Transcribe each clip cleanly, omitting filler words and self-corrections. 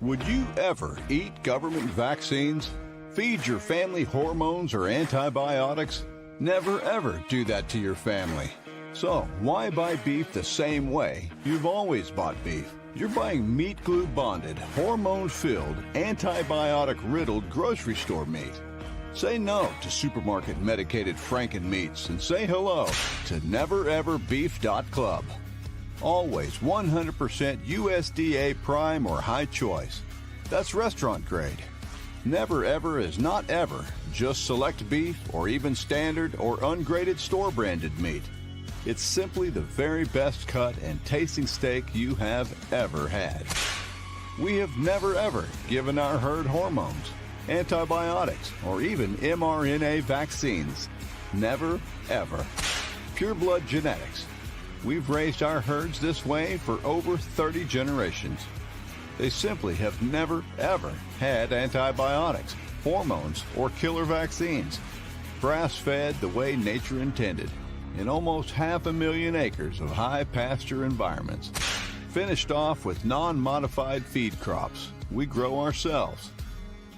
Would you ever eat government vaccines? Feed your family hormones or antibiotics? Never ever do that to your family. So why buy beef the same way you've always bought beef? You're buying meat glue bonded, hormone filled, antibiotic riddled grocery store meat. Say no to supermarket medicated Franken meats and say hello to nevereverbeef.club. Always 100% USDA prime or high choice. That's restaurant grade. Never ever is not ever just select beef or even standard or ungraded store branded meat. It's simply the very best cut and tasting steak you have ever had. We have never ever given our herd hormones, antibiotics, or even mRNA vaccines. Never ever. Pure blood genetics. We've raised our herds this way for over 30 generations. They simply have never, ever had antibiotics, hormones, or killer vaccines. Grass-fed the way nature intended, in almost 500,000 acres of high pasture environments. Finished off with non-modified feed crops we grow ourselves.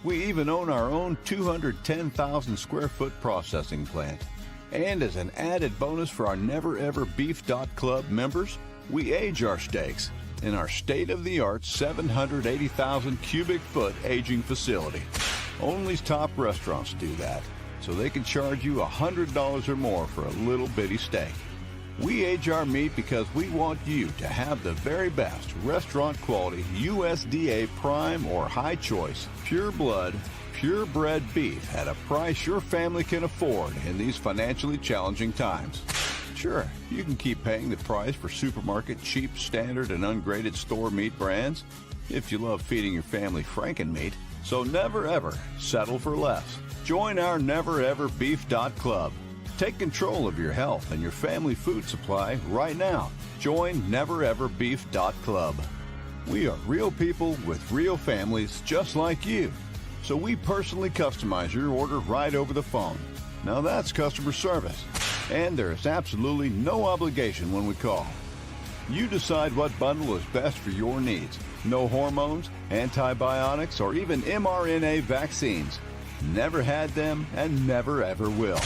We even own our own 210,000 square foot processing plant. And as an added bonus for our nevereverbeef.club members, we age our steaks in our state-of-the-art 780,000 cubic foot aging facility. Only top restaurants do that, so they can charge you $100 or more for a little bitty steak. We age our meat because we want you to have the very best restaurant quality USDA prime or high choice, pure blood, purebred beef at a price your family can afford in these financially challenging times. Sure, you can keep paying the price for supermarket cheap, standard, and ungraded store meat brands if you love feeding your family Franken meat. So never ever settle for less. Join our nevereverbeef.club. Take control of your health and your family food supply right now. Join nevereverbeef.club. We are real people with real families just like you. So we personally customize your order right over the phone. Now that's customer service. And there is absolutely no obligation when we call. You decide what bundle is best for your needs. No hormones, antibiotics, or even mRNA vaccines. Never had them and never ever will.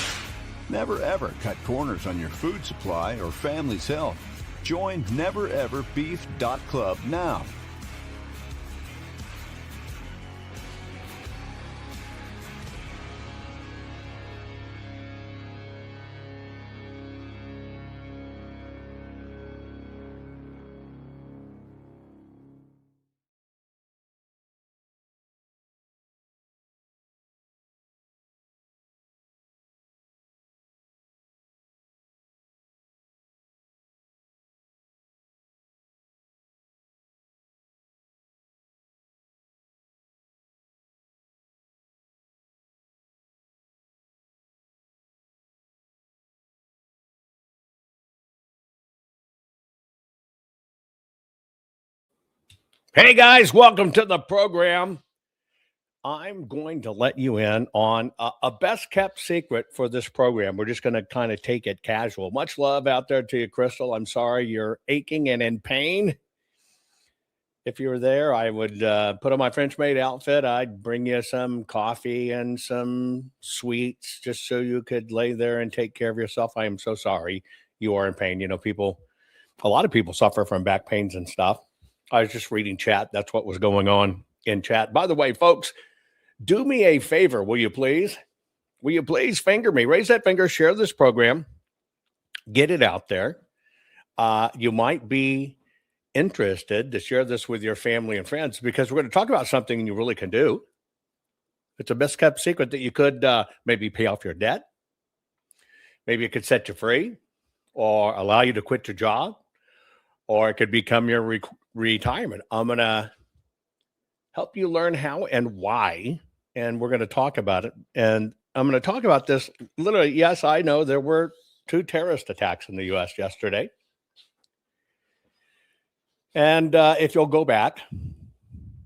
Never ever cut corners on your food supply or family's health. Join nevereverbeef.club now. Hey guys, welcome to the program. I'm going to let you in on a best kept secret for this program. We're just going to kind of take it casual. Much love out there to you, Crystal. I'm sorry you're aching and in pain. If you were there, I would put on my French maid outfit. I'd bring you some coffee and some sweets just so you could lay there and take care of yourself. I am so sorry you are in pain. You know, a lot of people suffer from back pains and stuff. I was just reading chat. That's what was going on in chat. By the way, folks, do me a favor, will you please? Will you please finger me? Raise that finger, share this program, get it out there. You might be interested to share this with your family and friends because we're going to talk about something you really can do. It's a best kept secret that you could maybe pay off your debt. Maybe it could set you free or allow you to quit your job, or it could become your retirement. I'm going to help you learn how and why, and we're going to talk about it. And I'm going to talk about this literally. Yes, I know there were 2 terrorist attacks in the U.S. yesterday. And if you'll go back,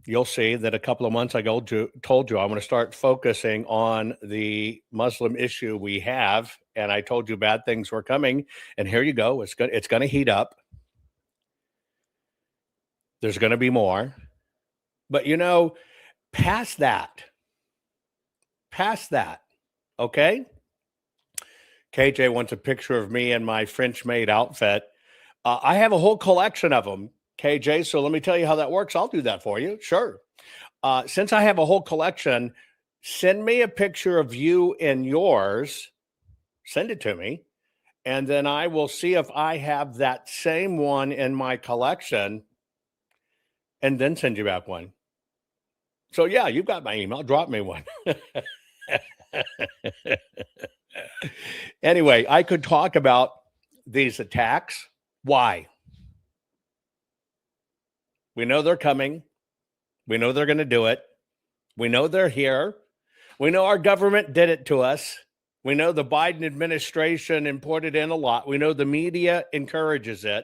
you'll see that a couple of months ago told you I'm going to start focusing on the Muslim issue we have. And I told you bad things were coming. And here you go. It's going to heat up. There's going to be more. But past that, okay? KJ wants a picture of me in my French maid outfit. I have a whole collection of them, KJ. So let me tell you how that works. I'll do that for you. Sure. Since I have a whole collection, send me a picture of you and yours. Send it to me. And then I will see if I have that same one in my collection and then send you back one. So, yeah, you've got my email. Drop me one. Anyway, I could talk about these attacks. Why? We know they're coming. We know they're going to do it. We know they're here. We know our government did it to us. We know the Biden administration imported in a lot. We know the media encourages it.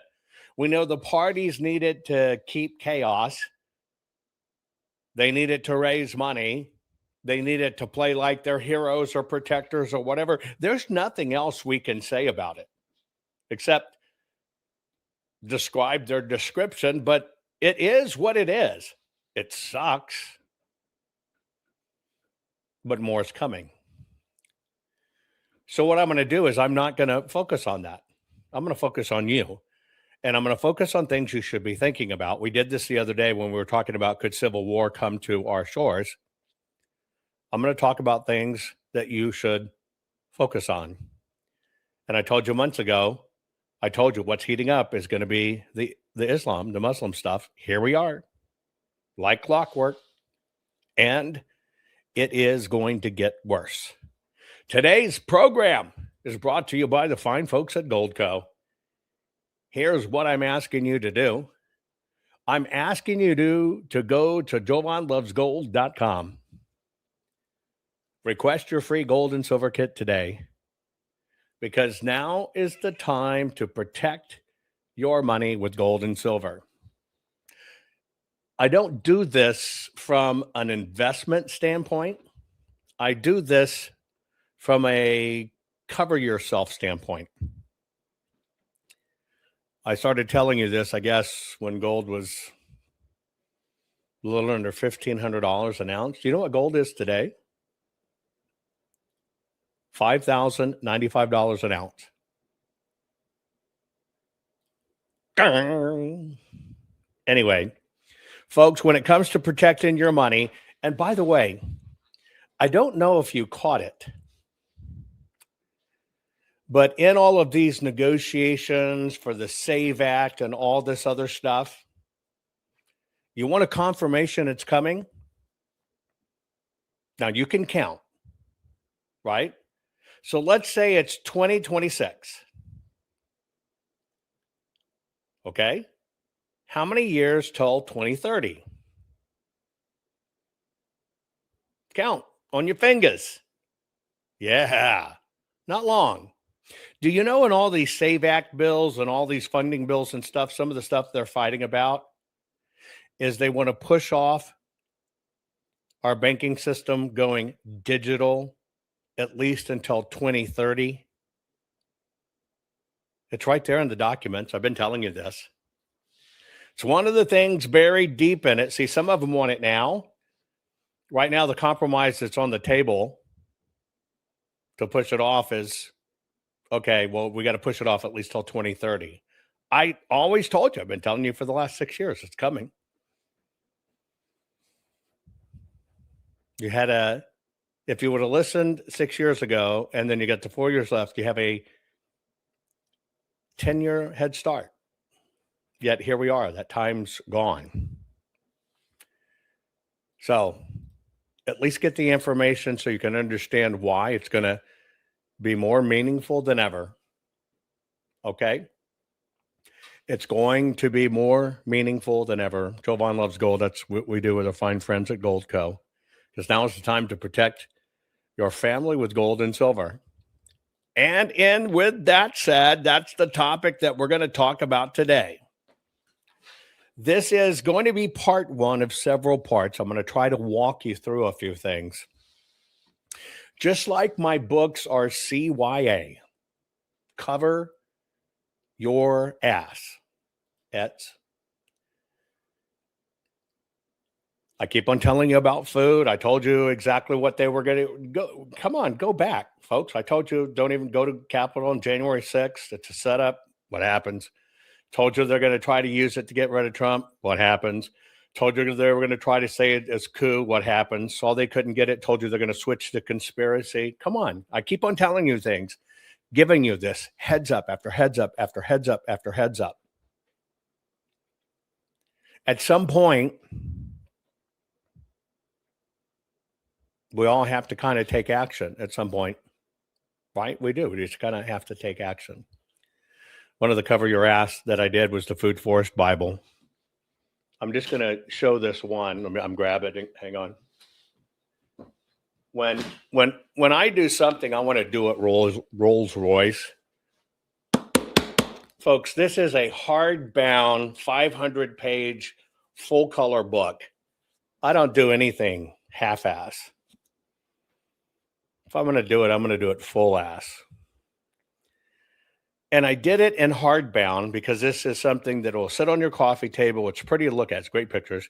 We know the parties need it to keep chaos. They need it to raise money. They need it to play like they're heroes or protectors or whatever. There's nothing else we can say about it except describe their description, but it is what it is. It sucks, but more is coming. So what I'm going to do is I'm not going to focus on that. I'm going to focus on you. And I'm going to focus on things you should be thinking about. We did this the other day when we were talking about could civil war come to our shores. I'm going to talk about things that you should focus on. And I told you months ago, I told you what's heating up is going to be the Islam, the Muslim stuff. Here we are, like clockwork. And it is going to get worse. Today's program is brought to you by the fine folks at Goldco. Here's what I'm asking you to do. I'm asking you to go to jovanlovesgold.com. Request your free gold and silver kit today, because now is the time to protect your money with gold and silver. I don't do this from an investment standpoint. I do this from a cover yourself standpoint. I started telling you this, I guess, when gold was a little under $1,500 an ounce. Do you know what gold is today? $5,095 an ounce. Anyway, folks, when it comes to protecting your money, and by the way, I don't know if you caught it, but in all of these negotiations for the SAVE Act and all this other stuff, you want a confirmation it's coming? Now you can count, right? So let's say it's 2026. Okay? How many years till 2030? Count on your fingers. Yeah, not long. Do you know in all these SAVE Act bills and all these funding bills and stuff, some of the stuff they're fighting about is they want to push off our banking system going digital at least until 2030. It's right there in the documents. I've been telling you this. It's one of the things buried deep in it. See, some of them want it now. Right now, the compromise that's on the table to push it off is, okay, well, we got to push it off at least till 2030. I always told you, I've been telling you for the last 6 years, it's coming. If you would have listened 6 years ago, and then you got the 4 years left, you have a 10-year head start. Yet here we are, that time's gone. So at least get the information so you can understand why it's going to be more meaningful than ever. Okay? It's going to be more meaningful than ever. Jovan loves gold. That's what we do with our fine friends at Goldco. Because now is the time to protect your family with gold and silver. And with that said, that's the topic that we're going to talk about today. This is going to be part one of several parts. I'm going to try to walk you through a few things. Just like my books are CYA, cover your ass. I keep on telling you about food. I told you exactly what they were going to go. Come on, go back, folks. I told you don't even go to Capitol on January 6th. It's a setup. What happens? Told you they're going to try to use it to get rid of Trump. What happens? Told you they were going to try to say it as coup. What happens? Saw they couldn't get it. Told you they're going to switch to conspiracy. Come on. I keep on telling you things, giving you this heads up after heads up after heads up after heads up. At some point, we all have to kind of take action at some point, right? We do. We just kind of have to take action. One of the cover your ass that I did was the Food Forest Bible. I'm just going to show this one. I'm grabbing it. Hang on. When I do something, I want to do it Rolls Royce. Folks, this is a hardbound 500-page full-color book. I don't do anything half-ass. If I'm going to do it full-ass. And I did it in hardbound because this is something that will sit on your coffee table. It's pretty to look at. It's great pictures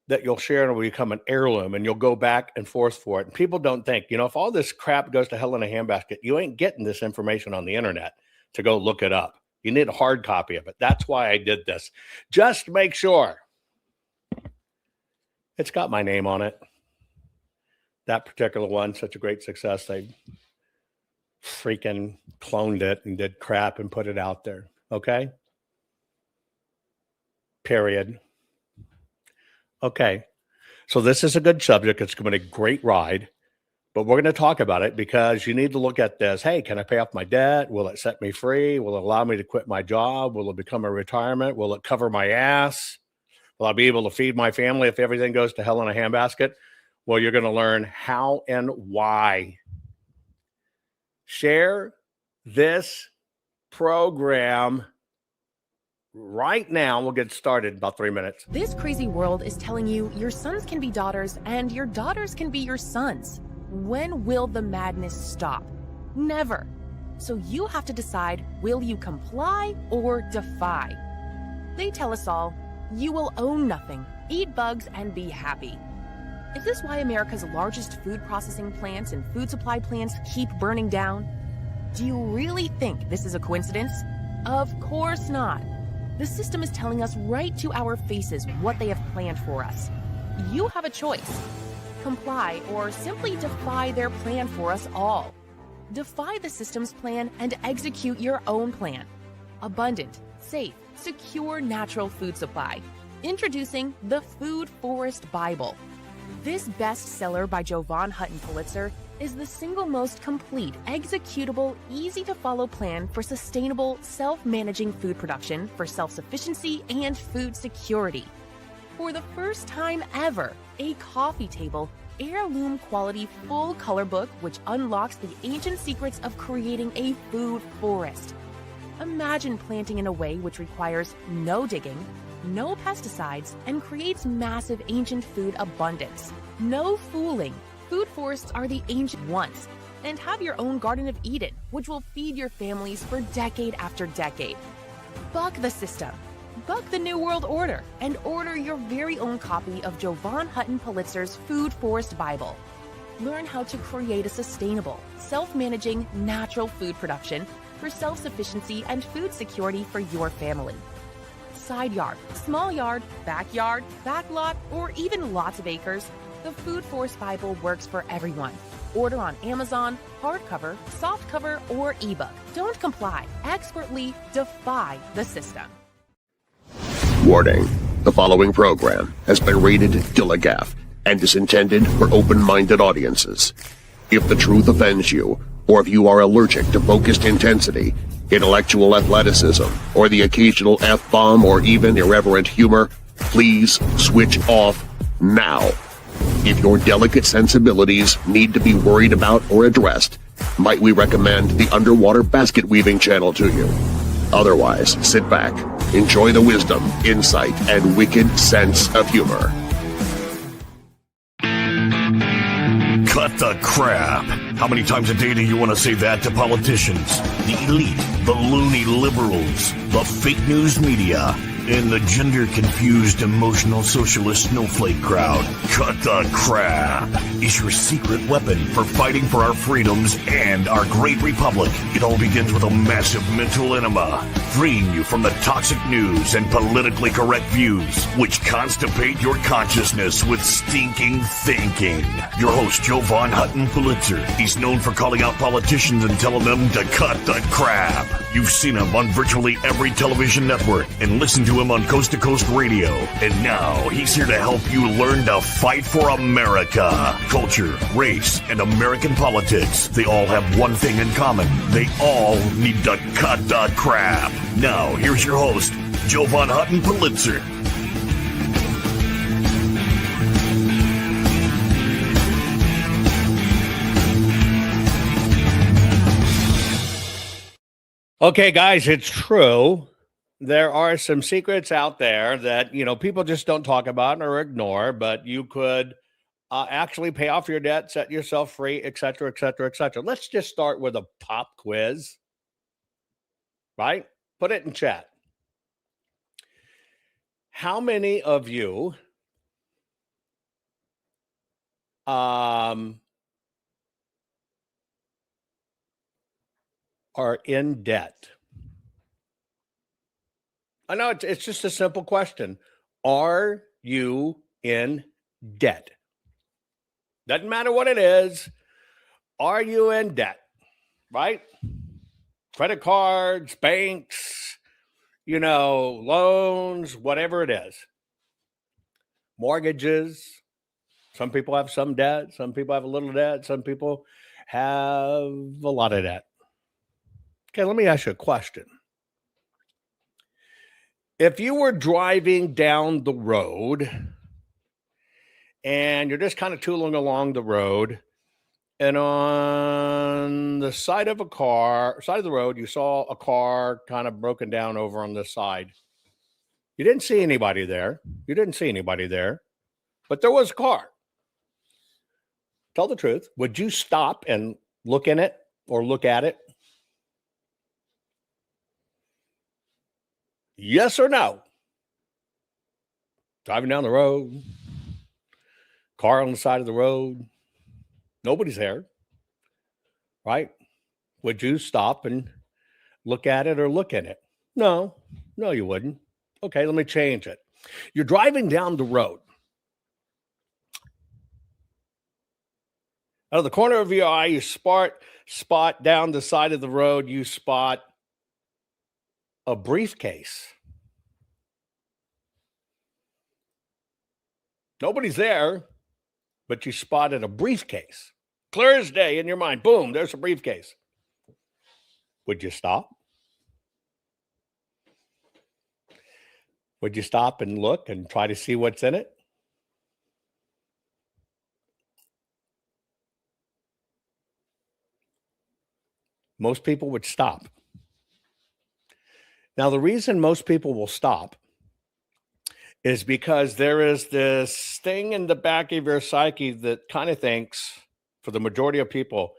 that you'll share and will become an heirloom, and you'll go back and forth for it. And people don't think, if all this crap goes to hell in a handbasket, you ain't getting this information on the internet to go look it up. You need a hard copy of it. That's why I did this. Just make sure it's got my name on it. That particular one, such a great success. They freaking cloned it and did crap and put it out there. Okay? Period. Okay. So this is a good subject. It's going to be a great ride. But we're going to talk about it because you need to look at this. Hey, can I pay off my debt? Will it set me free? Will it allow me to quit my job? Will it become a retirement? Will it cover my ass? Will I be able to feed my family if everything goes to hell in a handbasket? Well, you're going to learn how and why. Share this program right now. We'll get started in about 3 minutes. This crazy world is telling you your sons can be daughters and your daughters can be your sons. When will the madness stop? Never. So you have to decide, will you comply or defy? They tell us all, you will own nothing, eat bugs, and be happy. Is this why America's largest food processing plants and food supply plants keep burning down? Do you really think this is a coincidence? Of course not. The system is telling us right to our faces what they have planned for us. You have a choice. Comply or simply defy their plan for us all. Defy the system's plan and execute your own plan. Abundant, safe, secure natural food supply. Introducing the Food Forest Bible. This bestseller by Jovan Hutton Pulitzer is the single most complete, executable, easy-to-follow plan for sustainable, self-managing food production for self-sufficiency and food security. For the first time ever, a coffee table, heirloom quality full color book which unlocks the ancient secrets of creating a food forest. Imagine planting in a way which requires no digging, no pesticides, and creates massive ancient food abundance. No fooling. Food forests are the ancient ones. And have your own Garden of Eden, which will feed your families for decade after decade. Buck the system. Buck the New World Order and order your very own copy of Jovan Hutton Pulitzer's Food Forest Bible. Learn how to create a sustainable, self-managing, natural food production for self-sufficiency and food security for your family. Side yard, small yard, backyard, backlot, or even lots of acres, the Food Forest Bible works for everyone. Order on Amazon, hardcover, softcover, or ebook. Don't comply. Expertly defy the system. Warning. The following program has been rated Gilligaff and is intended for open-minded audiences. If the truth offends you, or if you are allergic to focused intensity, intellectual athleticism, or the occasional F-bomb or even irreverent humor, please switch off now. If your delicate sensibilities need to be worried about or addressed, might we recommend the Underwater Basket Weaving channel to you? Otherwise, sit back, enjoy the wisdom, insight, and wicked sense of humor. Cut the crap. How many times a day do you want to say that to politicians, the elite, the loony liberals, the fake news media? and the gender-confused, emotional socialist snowflake crowd. Cut the Crap is your secret weapon for fighting for our freedoms and our great republic. It all begins with a massive mental enema, freeing you from the toxic news and politically correct views, which constipate your consciousness with stinking thinking. Your host, Jovan Hutton Pulitzer. He's known for calling out politicians and telling them to cut the crap. You've seen him on virtually every television network and listened to him on Coast to Coast Radio. And now he's here to help you learn to fight for America. Culture, race, and American politics. They all have one thing in common. They all need to cut the crap. Now, here's your host, Jovan Hutton Pulitzer. Okay, guys, it's true. There are some secrets out there that, people just don't talk about or ignore, but you could actually pay off your debt, set yourself free, et cetera, et cetera, et cetera. Let's just start with a pop quiz, right? Put it in chat. How many of you are in debt? I know it's just a simple question. Are you in debt? Doesn't matter what it is. Are you in debt? Right? Credit cards, banks, loans, whatever it is. Mortgages. Some people have some debt. Some people have a little debt. Some people have a lot of debt. Okay, let me ask you a question. If you were driving down the road and you're just kind of tooling along the road, and on the side of the road, you saw a car kind of broken down over on this side. You didn't see anybody there. But there was a car. Tell the truth. Would you stop and look in it or look at it? Yes or no? Driving down the road, car on the side of the road, nobody's there, right? Would you stop and look at it or look in it? No, you wouldn't. Okay, let me change it. You're driving down the road. Out of the corner of your eye, you spot down the side of the road, you spot a briefcase. Nobody's there, but you spotted a briefcase. Clear as day in your mind. Boom, there's a briefcase. Would you stop? Would you stop and look and try to see what's in it? Most people would stop. Now, the reason most people will stop is because there is this thing in the back of your psyche that kind of thinks, for the majority of people,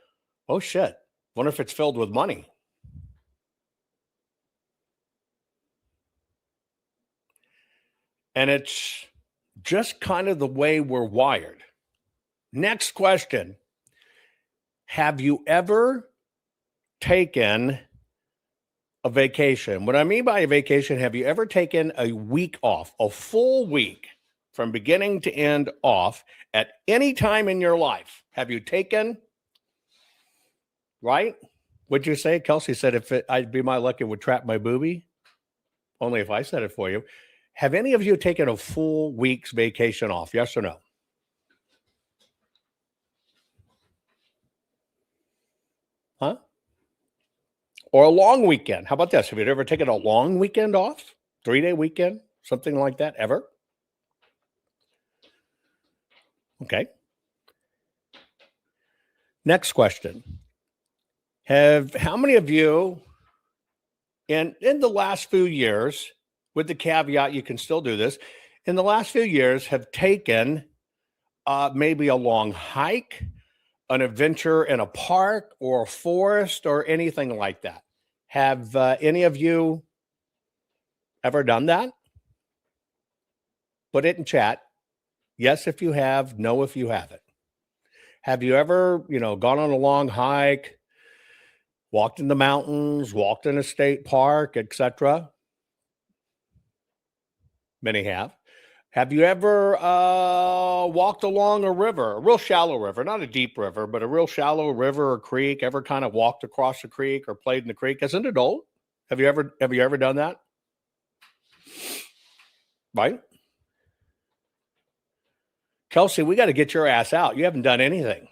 oh shit, wonder if it's filled with money. And it's just kind of the way we're wired. Next question. Have you ever taken a vacation? What I mean by a vacation, have you ever taken a week off, a full week from beginning to end off at any time in your life? Have you taken, right? What'd you say? Kelsey said, I'd be my luck, it would trap my booby. Only if I said it for you. Have any of you taken a full week's vacation off? Yes or no? Huh? Or a long weekend. How about this? Have you ever taken a long weekend off? 3-day weekend? Something like that? Ever? Okay. Next question. How many of you in the last few years, with the caveat you can still do this, in the last few years have taken maybe a long hike, an adventure in a park or a forest or anything like that? Have any of you ever done that? Put it in chat. Yes, if you have. No, if you haven't. Have you ever, gone on a long hike, walked in the mountains, walked in a state park, etc.? Many have. Have you ever walked along a river, a real shallow river, not a deep river, but a real shallow river or creek? Ever kind of walked across a creek or played in the creek as an adult? Have you ever done that? Right? Kelsey, we got to get your ass out. You haven't done anything.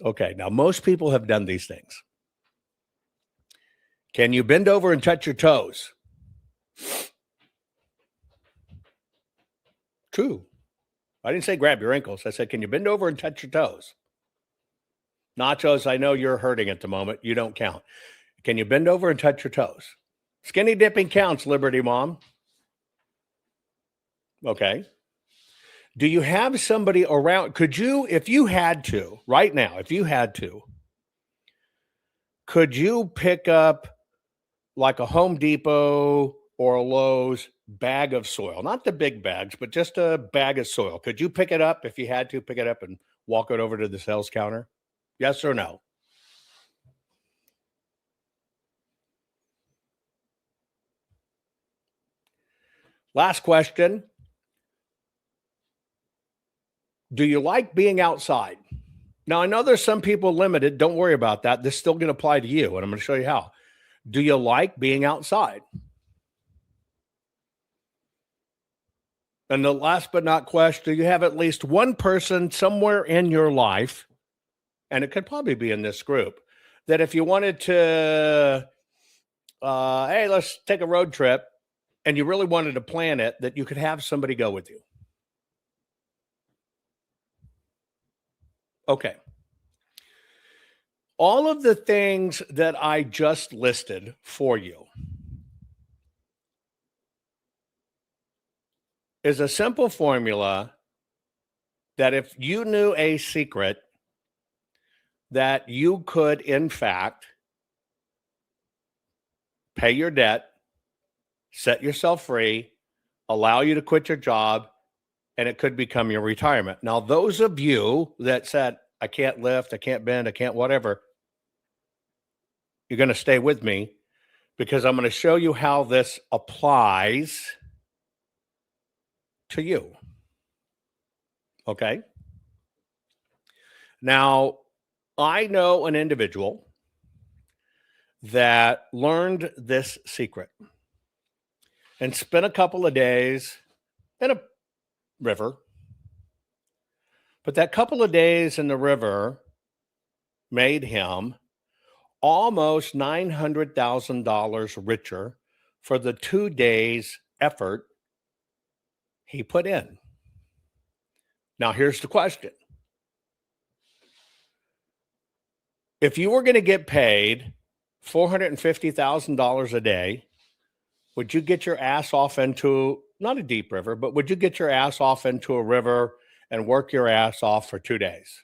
Okay, now most people have done these things. Can you bend over and touch your toes? True. I didn't say grab your ankles. I said, can you bend over and touch your toes? Nachos, I know you're hurting at the moment. You don't count. Can you bend over and touch your toes? Skinny dipping counts, Liberty Mom. Okay. Do you have somebody around? Could you, if you had to, right now, if you had to, could you pick up like a Home Depot or a Lowe's bag of soil? Not the big bags, but just a bag of soil. Could you pick it up if you had to pick it up and walk it over to the sales counter? Yes or no? Last question. Do you like being outside? Now, I know there's some people limited. Don't worry about that. This is still going to apply to you, and I'm going to show you how. Do you like being outside? And the last but not question, do you have at least one person somewhere in your life, and it could probably be in this group, that if you wanted to, hey, let's take a road trip, and you really wanted to plan it, that you could have somebody go with you? Okay. All of the things that I just listed for you is a simple formula that if you knew a secret that you could, in fact, pay your debt, set yourself free, allow you to quit your job, and it could become your retirement. Now, those of you that said, I can't lift, I can't bend, I can't whatever, you're going to stay with me because I'm going to show you how this applies to you. Okay? Now, I know an individual that learned this secret and spent a couple of days in a river. But that couple of days in the river made him almost $900,000 richer for the 2 days effort he put in. Now, here's the question. If you were going to get paid $450,000 a day, would you get your ass off into, not a deep river, but would you get your ass off into a river and work your ass off for 2 days?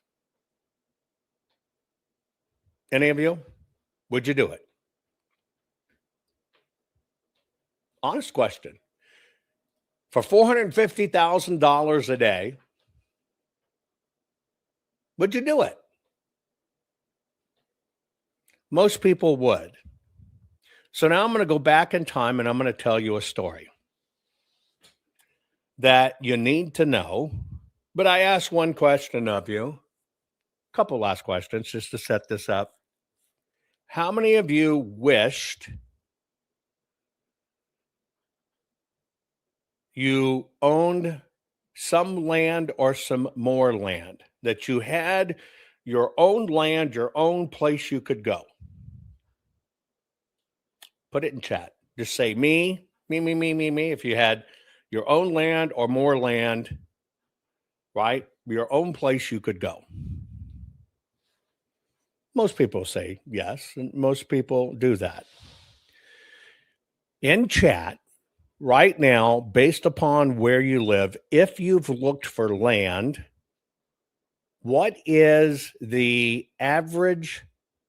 Any of you? Would you do it? Honest question. For $450,000 a day, would you do it? Most people would. So now I'm going to go back in time and I'm going to tell you a story that you need to know. But I ask one question of you, a couple last questions just to set this up. How many of you wished you owned some land or some more land, that you had your own land, your own place you could go? Put it in chat. Just say me. If you had your own land or more land, right? Your own place you could go. Most people say yes, and most people do that. In chat right now, based upon where you live, if you've looked for land, what is the average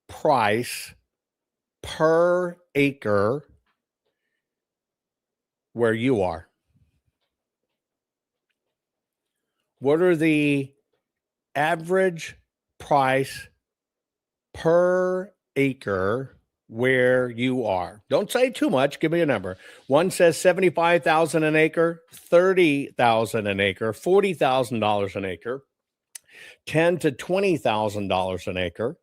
price per acre where you are? What are the average price per acre where you are? Don't say too much. Give me a number. One says $75,000 an acre, $30,000 an acre, $40,000 an acre, $10,000 to $20,000 an acre.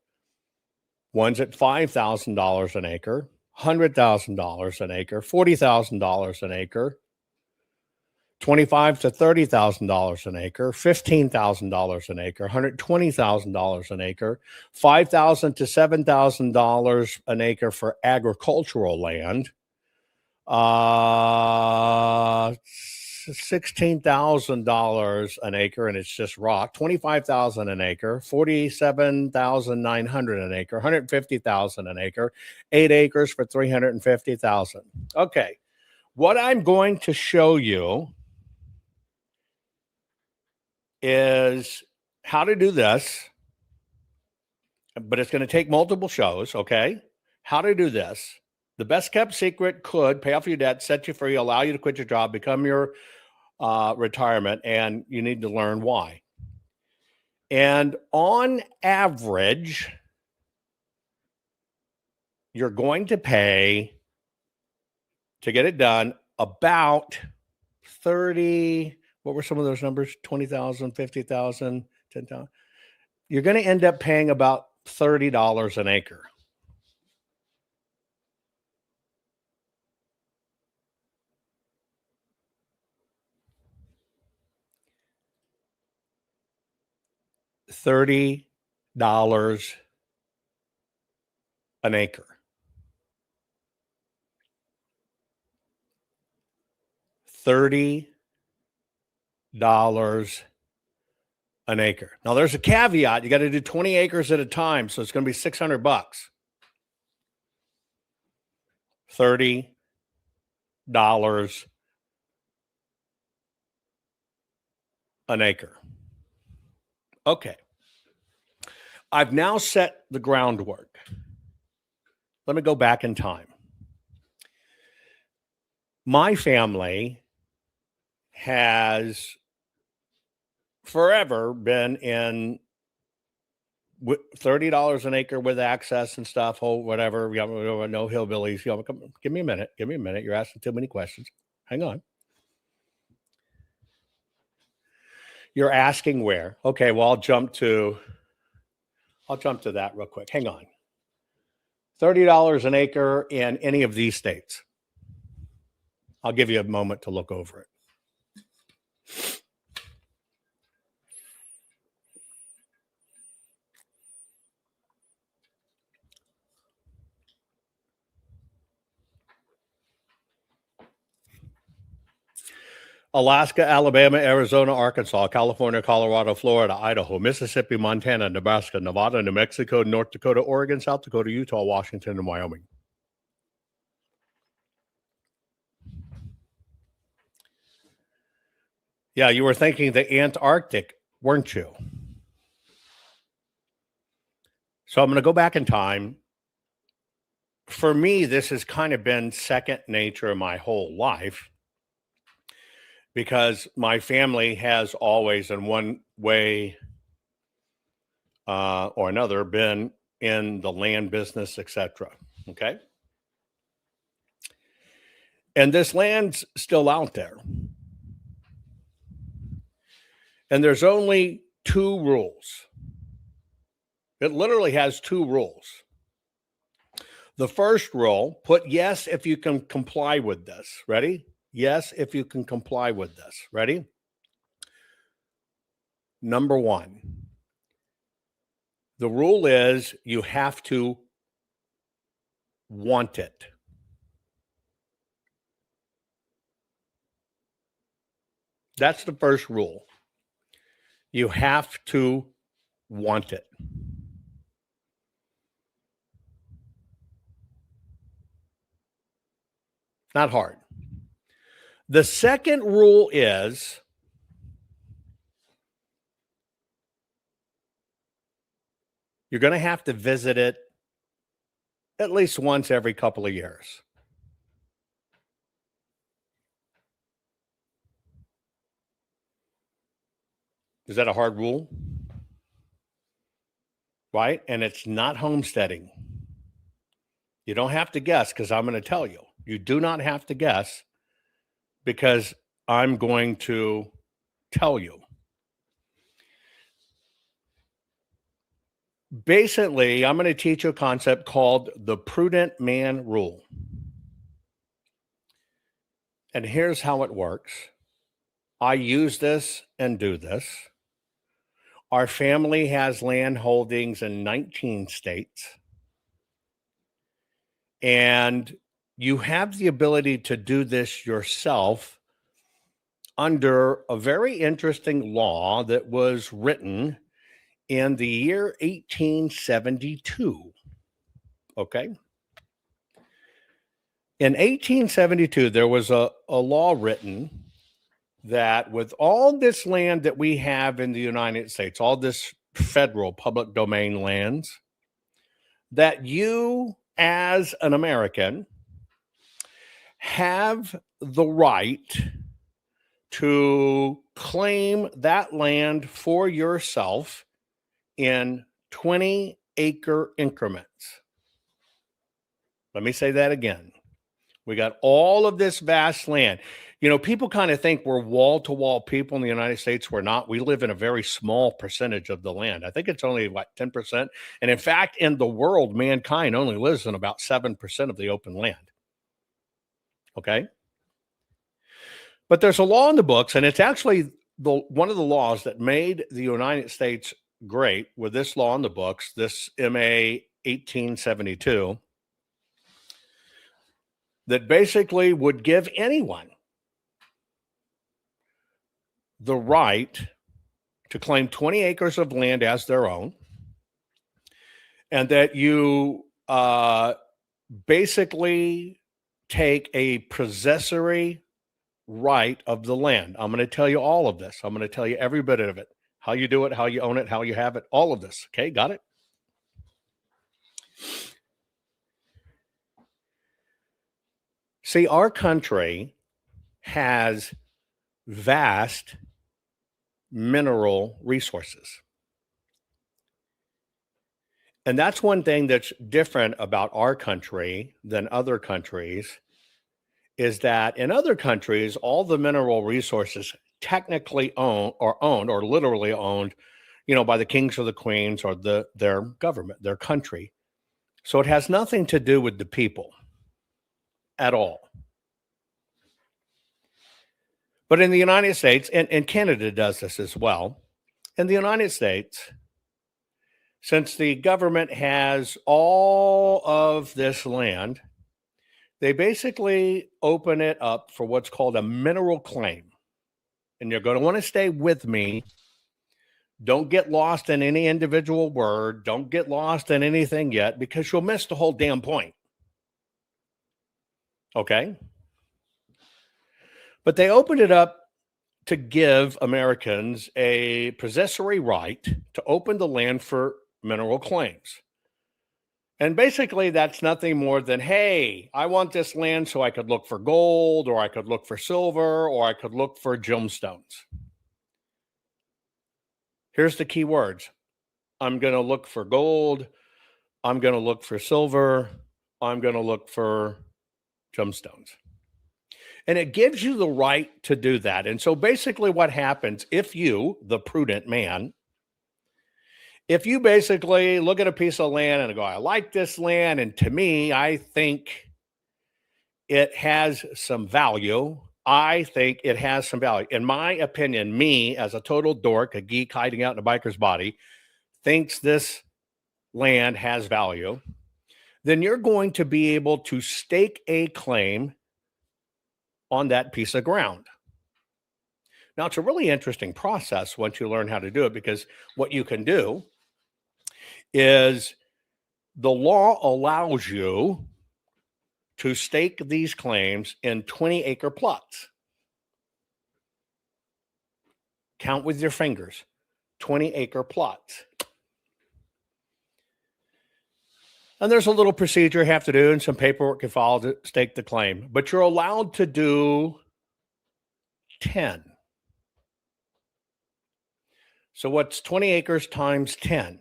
One's at $5,000 an acre, $100,000 an acre, $40,000 an acre, $25,000 to $30,000 an acre, $15,000 an acre, $120,000 an acre, $5,000 to $7,000 an acre for agricultural land, $16,000 an acre, and it's just rock. $25,000 an acre, $47,900 an acre, $150,000 an acre, 8 acres for $350,000. Okay, what I'm going to show you is how to do this, but it's going to take multiple shows, okay? How to do this. The best kept secret could pay off your debt, set you free, allow you to quit your job, become your retirement, and you need to learn why. And on average, you're going to pay, to get it done, about 30, what were some of those numbers? 20,000, 50,000, 10,000. You're going to end up paying about $30 an acre. $30 an acre. $30 an acre. Now there's a caveat. You got to do 20 acres at a time, so it's going to be $600. $30 an acre. Okay. I've now set the groundwork. Let me go back in time. My family has forever been in $30 an acre with access and stuff, whatever. We got no hillbillies. Come, give me a minute. Give me a minute. You're asking too many questions. Hang on. You're asking where? Okay, well, I'll jump to that real quick. Hang on. $30 an acre in any of these states. I'll give you a moment to look over it. Alaska, Alabama, Arizona, Arkansas, California, Colorado, Florida, Idaho, Mississippi, Montana, Nebraska, Nevada, New Mexico, North Dakota, Oregon, South Dakota, Utah, Washington, and Wyoming. Yeah, you were thinking the Antarctic, weren't you? So I'm going to go back in time. For me, this has kind of been second nature my whole life, because my family has always, in one way or another, been in the land business, etc. Okay? And this land's still out there. And there's only 2 rules. It literally has 2 rules. The first rule, put yes if you can comply with this. Ready? Yes, if you can comply with this. Ready? Number 1. The rule is you have to want it. That's the first rule. You have to want it. Not hard. The second rule is you're going to have to visit it at least once every couple of years. Is that a hard rule? Right? And it's not homesteading. You don't have to guess because I'm going to tell you. You do not have to guess because I'm going to tell you. Basically, I'm going to teach you a concept called the prudent man rule. And here's how it works. I use this and do this. Our family has land holdings in 19 states. And you have the ability to do this yourself under a very interesting law that was written in the year 1872. Okay. In 1872, there was a law written that with all this land that we have in the United States, all this federal public domain lands, that you as an American have the right to claim that land for yourself in 20-acre increments. Let me say that again. We got all of this vast land. You know, people kind of think we're wall-to-wall people in the United States. We're not. We live in a very small percentage of the land. I think it's only, 10%? And in fact, in the world, mankind only lives in about 7% of the open land. Okay? But there's a law in the books, and it's actually one of the laws that made the United States great with this law in the books, this MA 1872, that basically would give anyone the right to claim 20 acres of land as their own, and that you basically take a possessory right of the land. I'm going to tell you all of this. I'm going to tell you every bit of it, how you do it, how you own it, how you have it, all of this. Okay, got it? See, our country has vast mineral resources. And that's one thing that's different about our country than other countries, is that in other countries, all the mineral resources technically owned or literally owned, by the kings or the queens or their government, their country. So it has nothing to do with the people at all. But in the United States, and Canada does this as well, in the United States, since the government has all of this land, they basically open it up for what's called a mineral claim. And you're going to want to stay with me. Don't get lost in any individual word. Don't get lost in anything yet, because you'll miss the whole damn point. Okay? But they opened it up to give Americans a possessory right to open the land for mineral claims. And basically, that's nothing more than, hey, I want this land so I could look for gold, or I could look for silver, or I could look for gemstones. Here's the key words. I'm going to look for gold. I'm going to look for silver. I'm going to look for gemstones. And it gives you the right to do that. And so basically what happens if you, the prudent man, if you basically look at a piece of land and go, I like this land, and to me, I think it has some value. I think it has some value. In my opinion, me as a total dork, a geek hiding out in a biker's body, thinks this land has value, then you're going to be able to stake a claim on that piece of ground. Now, it's a really interesting process once you learn how to do it, because what you can do is the law allows you to stake these claims in 20-acre plots. Count with your fingers, 20-acre plots. And there's a little procedure you have to do and some paperwork you follow to stake the claim. But you're allowed to do 10. So what's 20 acres times 10?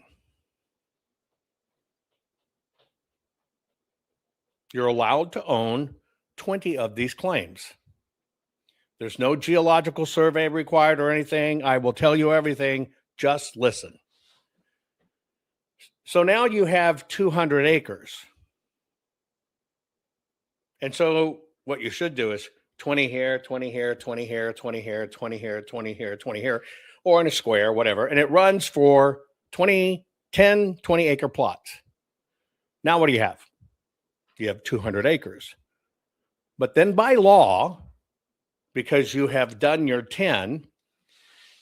You're allowed to own 20 of these claims. There's no geological survey required or anything. I will tell you everything. Just listen. So now you have 200 acres. And so what you should do is 20 here, 20 here, 20 here, 20 here, 20 here, 20 here, 20 here, or in a square, whatever. And it runs for 10, 20 acre plots. Now what do you have? You have 200 acres. But then by law, because you have done your 10,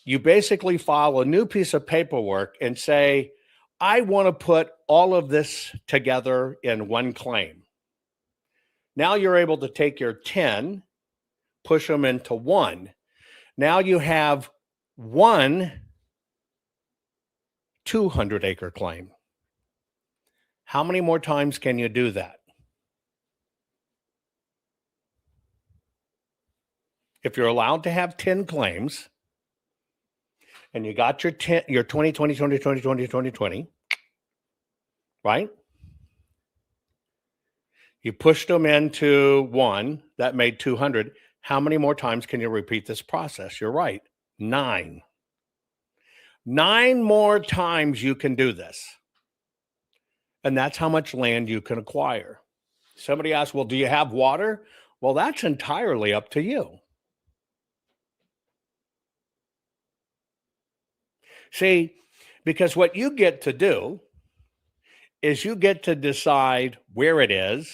you basically file a new piece of paperwork and say, I want to put all of this together in one claim. Now you're able to take your 10, push them into one. Now you have one 200 acre claim. How many more times can you do that? If you're allowed to have 10 claims and you got your 20, 20, 20, 20, 20, 20, 20, right? You pushed them into one, that made 200. How many more times can you repeat this process? You're right, 9. 9 more times you can do this. And that's how much land you can acquire. Somebody asked, well, do you have water? Well, that's entirely up to you. See, because what you get to do is you get to decide where it is,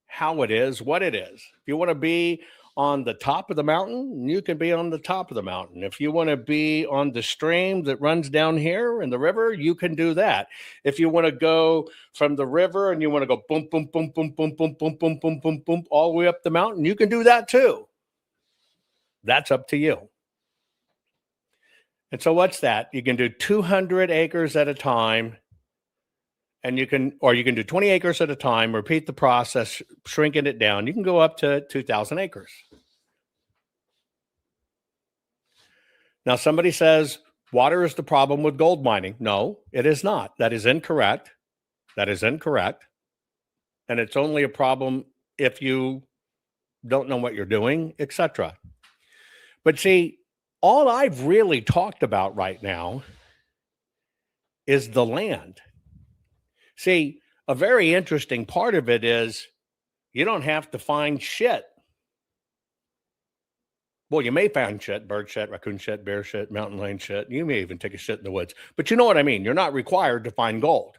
how it is, what it is. If you want to be on the top of the mountain, you can be on the top of the mountain. If you want to be on the stream that runs down here in the river, you can do that. If you want to go from the river and you want to go boom, boom, boom, boom, boom, boom, boom, boom, boom, boom, boom, all the way up the mountain, you can do that too. That's up to you. And so what's that? You can do 200 acres at a time, and you can do 20 acres at a time, repeat the process, shrinking it down. You can go up to 2,000 acres. Now, somebody says, water is the problem with gold mining. No, it is not. That is incorrect. That is incorrect. And it's only a problem if you don't know what you're doing, etc. But see, all I've really talked about right now is the land. See, a very interesting part of it is you don't have to find shit. Well, you may find shit, bird shit, raccoon shit, bear shit, mountain lion shit. You may even take a shit in the woods. But you know what I mean? You're not required to find gold.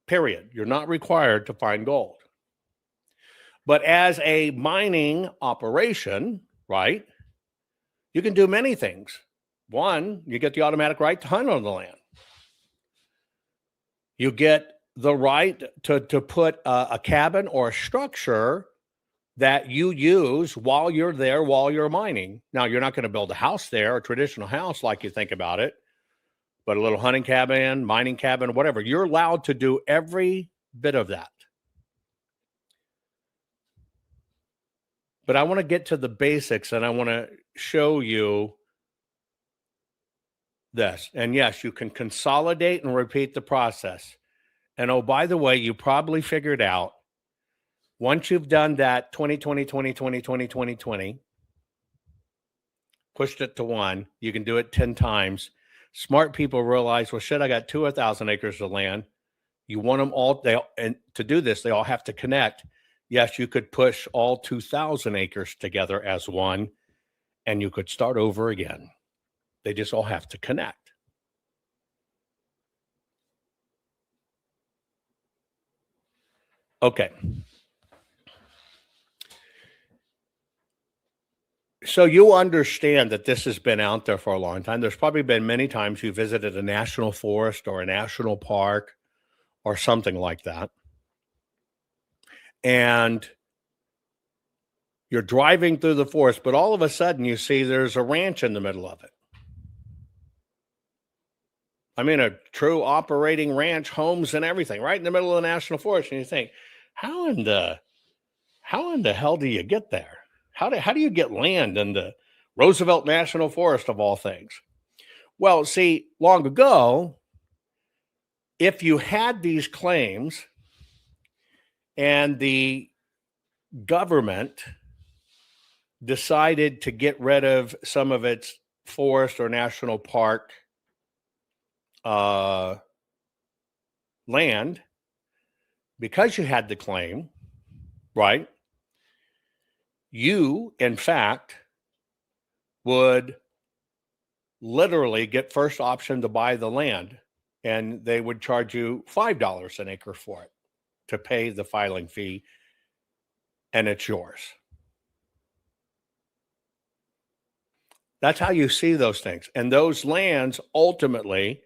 Period. You're not required to find gold. But as a mining operation, right, you can do many things. One, you get the automatic right to hunt on the land. You get the right to put a cabin or a structure that you use while you're there, while you're mining. Now, you're not going to build a house there, a traditional house like you think about it, but a little hunting cabin, mining cabin, whatever. You're allowed to do every bit of that. But I want to get to the basics, and I want to show you this. And yes, you can consolidate and repeat the process. And oh, by the way, you probably figured out once you've done that 20, 20, 20, 20, 20, 20, 20, pushed it to 1, you can do it 10 times. Smart people realize, well, shit, I got 2,000 acres of land. You want them all, and to do this, they all have to connect. Yes, you could push all 2,000 acres together as one, and you could start over again. They just all have to connect. Okay. So you understand that this has been out there for a long time. There's probably been many times you visited a national forest or a national park or something like that. And you're driving through the forest, but all of a sudden you see there's a ranch in the middle of it. I mean, a true operating ranch, homes and everything, right in the middle of the national forest. And you think, how in the hell do you get there? How do you get land in the Roosevelt National Forest of all things. Well, see, long ago, if you had these claims and the government decided to get rid of some of its forest or national park land, because you had the claim, right? You, in fact, would literally get first option to buy the land, and they would charge you $5 an acre for it to pay the filing fee, and it's yours. That's how you see those things. And those lands ultimately,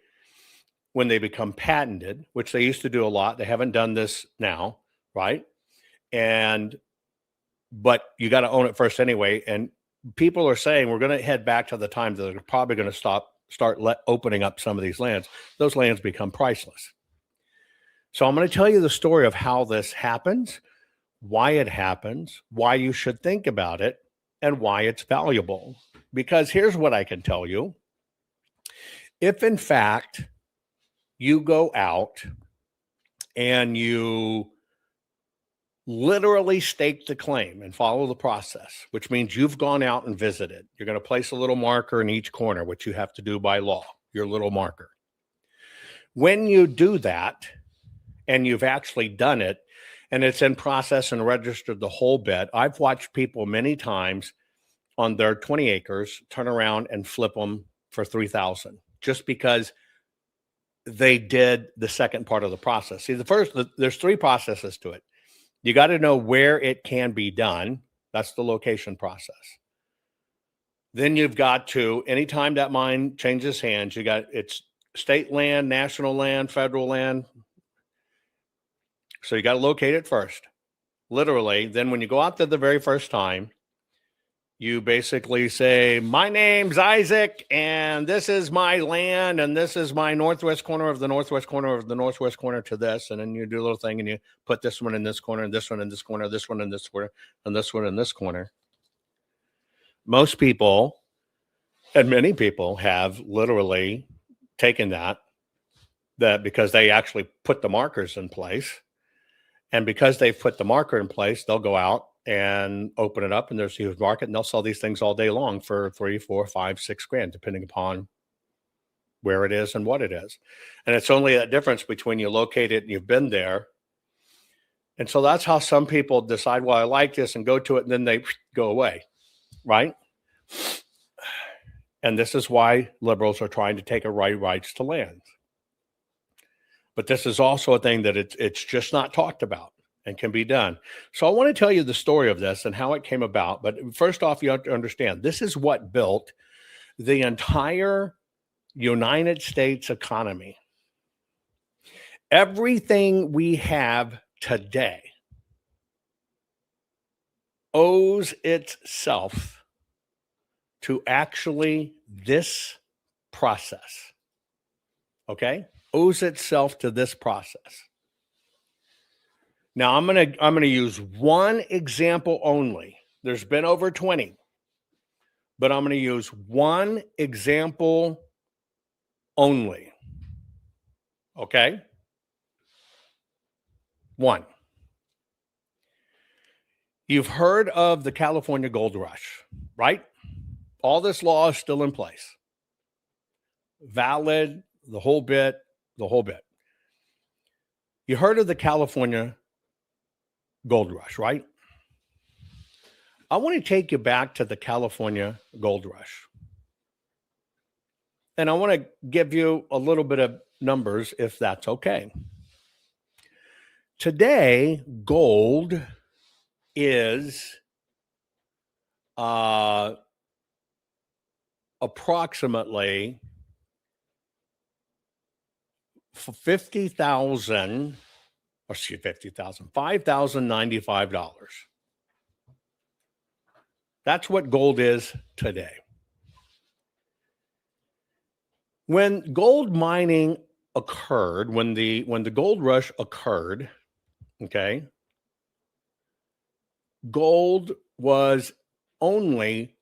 when they become patented, which they used to do a lot, they haven't done this now, right? But you got to own it first anyway. And people are saying we're going to head back to the time that they're probably going to start opening up some of these lands. Those lands become priceless. So I'm going to tell you the story of how this happens, why it happens, why you should think about it, and why it's valuable. Because here's what I can tell you. If in fact you go out and you literally stake the claim and follow the process, which means you've gone out and visited. You're going to place a little marker in each corner, which you have to do by law, your little marker. When you do that, and you've actually done it, and it's in process and registered the whole bit, I've watched people many times on their 20 acres turn around and flip them for $3,000 just because they did the second part of the process. See, there's three processes to it. You got to know where it can be done. That's the location process. Then you've got to, anytime that mine changes hands, it's state land, national land, federal land. So you got to locate it first, literally. Then when you go out there the very first time, you basically say, my name's Isaac, and this is my land, and this is my northwest corner of the northwest corner of the northwest corner to this. And then you do a little thing, and you put this one in this corner, and this one in this corner, this one in this corner, and this one in this corner. Most people, and many people, have literally taken that because they actually put the markers in place. And because they've put the marker in place, they'll go out and open it up, and there's a huge market, and they'll sell these things all day long for $3, $4, $5, $6 depending upon where it is and what it is. And it's only that difference between you locate it and you've been there. And so that's how some people decide, well, I like this, and go to it, and then they go away, right? And this is why liberals are trying to take away rights to land. But this is also a thing that it's just not talked about and can be done. So I want to tell you the story of this and how it came about. But first off, you have to understand, this is what built the entire United States economy. Everything we have today owes itself to actually this process. Okay? Owes itself to this process. Now, I'm gonna use one example only. There's been over 20, but I'm gonna use one example only. Okay? One. You've heard of the California Gold Rush, right? All this law is still in place. Valid, the whole bit. You heard of the California Gold Rush, right? I want to take you back to the California Gold Rush. And I want to give you a little bit of numbers, if that's okay. Today, gold is approximately $5,095. That's what gold is today. When gold mining occurred, when the gold rush occurred, okay, gold was only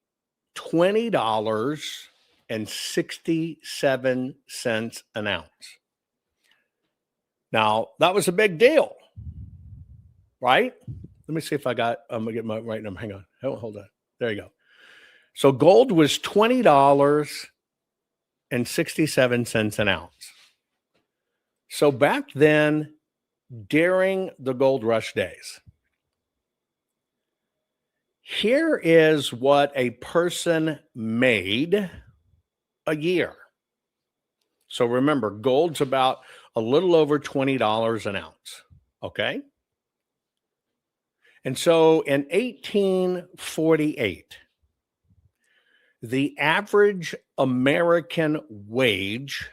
$20.67 an ounce. Now, that was a big deal, right? Let me see if I'm going to get my right number. Hang on. Hold on. There you go. So gold was $20.67 an ounce. So back then, during the gold rush days, here is what a person made a year. So remember, gold's about a little over $20 an ounce. Okay. And so in 1848, the average American wage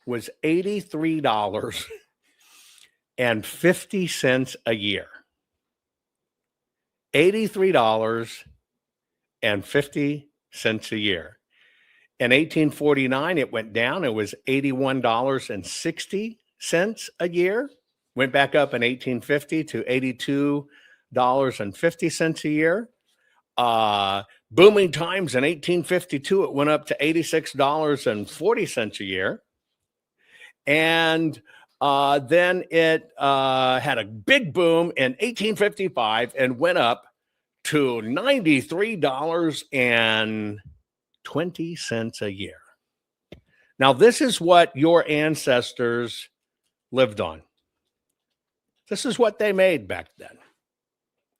was $83.50 a year. $83.50 a year. In 1849, it went down. It was $81.60 a year. Went back up in 1850 to $82.50 a year. Booming times in 1852, it went up to $86.40 a year. And then it had a big boom in 1855 and went up to $93.20 a year. Now, this is what your ancestors lived on. This is what they made back then.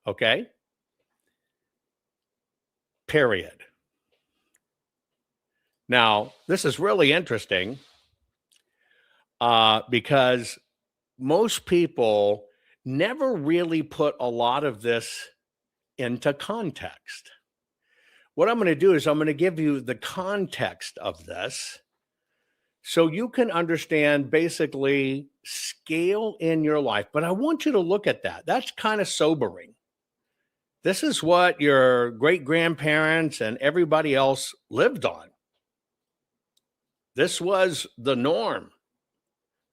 Okay? Period. Now, this is really interesting because most people never really put a lot of this into context. What I'm going to do is I'm going to give you the context of this so you can understand basically scale in your life. But I want you to look at that. That's kind of sobering. This is what your great-grandparents and everybody else lived on. This was the norm.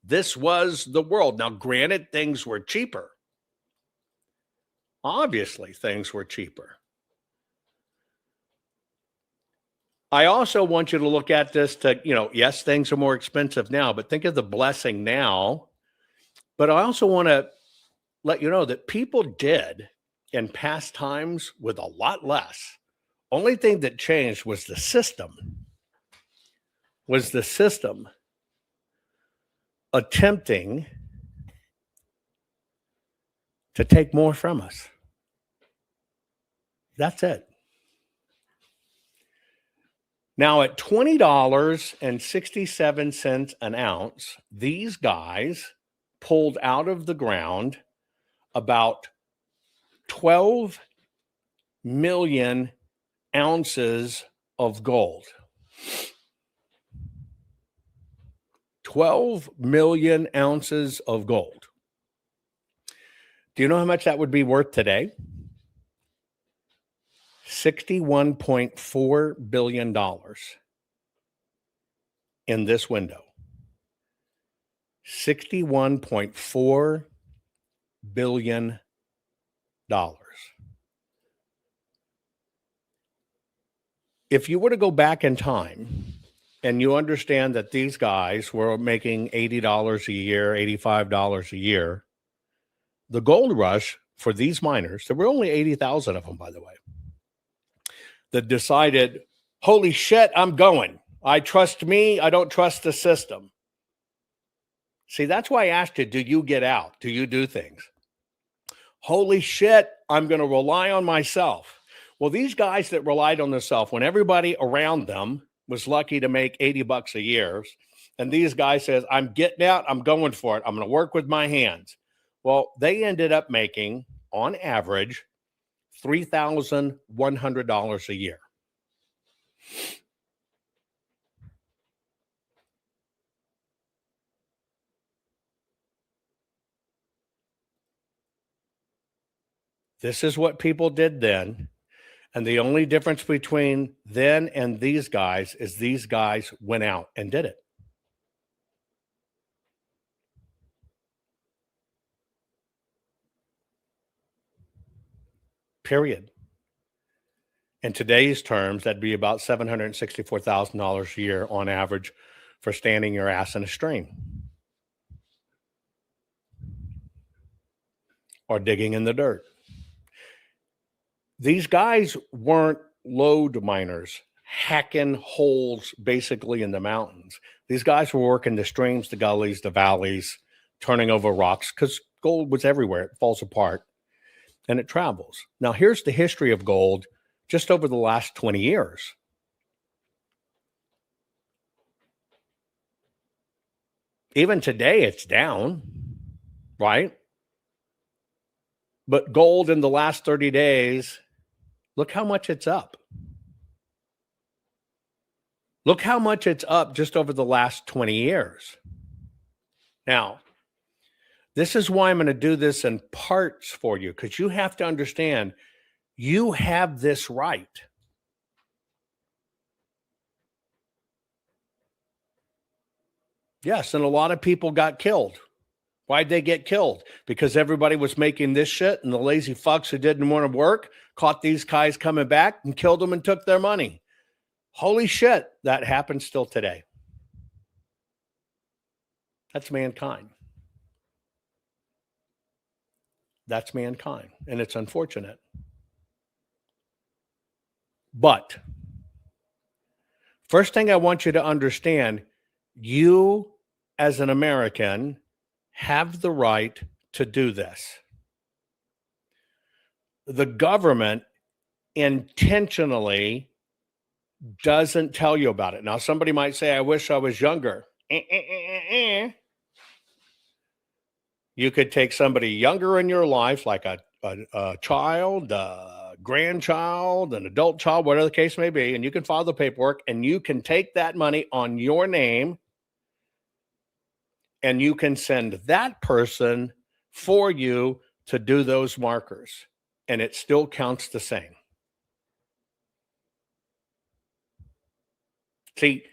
This was the world. Now, granted, things were cheaper. Obviously, things were cheaper. I also want you to look at this to, yes, things are more expensive now, but think of the blessing now. But I also want to let you know that people did in past times with a lot less. Only thing that changed was the system. Attempting to take more from us. That's it. Now, at $20.67 an ounce, these guys pulled out of the ground about 12 million ounces of gold. 12 million ounces of gold. Do you know how much that would be worth today? $61.4 billion in this window. $61.4 billion. If you were to go back in time and you understand that these guys were making $80 a year, $85 a year, the gold rush for these miners, there were only 80,000 of them, by the way, that decided, holy shit, I'm going. I trust me. I don't trust the system. See, that's why I asked you, do you get out? Do you do things? Holy shit, I'm going to rely on myself. Well, these guys that relied on themselves, when everybody around them was lucky to make $80 a year, and these guys says, I'm getting out, I'm going for it. I'm going to work with my hands. Well, they ended up making, on average, $3,100 a year. This is what people did then. And the only difference between then and these guys is these guys went out and did it. Period. In today's terms, that'd be about $764,000 a year on average for standing your ass in a stream or digging in the dirt. These guys weren't lode miners hacking holes basically in the mountains. These guys were working the streams, the gullies, the valleys, turning over rocks because gold was everywhere. It falls apart and it travels. Now, here's the history of gold just over the last 20 years. Even today, it's down, right? But gold in the last 30 days, look how much it's up. Look how much it's up just over the last 20 years. Now, this is why I'm going to do this in parts for you, because you have to understand you have this right. Yes, and a lot of people got killed. Why'd they get killed? Because everybody was making this shit, and the lazy fucks who didn't want to work caught these guys coming back and killed them and took their money. Holy shit, that happens still today. That's mankind. That's mankind, and it's unfortunate. But first thing I want you to understand, you as an American have the right to do this. The government intentionally doesn't tell you about it. Now, somebody might say, I wish I was younger. You could take somebody younger in your life, like a child, a grandchild, an adult child, whatever the case may be, and you can file the paperwork, and you can take that money on your name, and you can send that person for you to do those markers, and it still counts the same. See,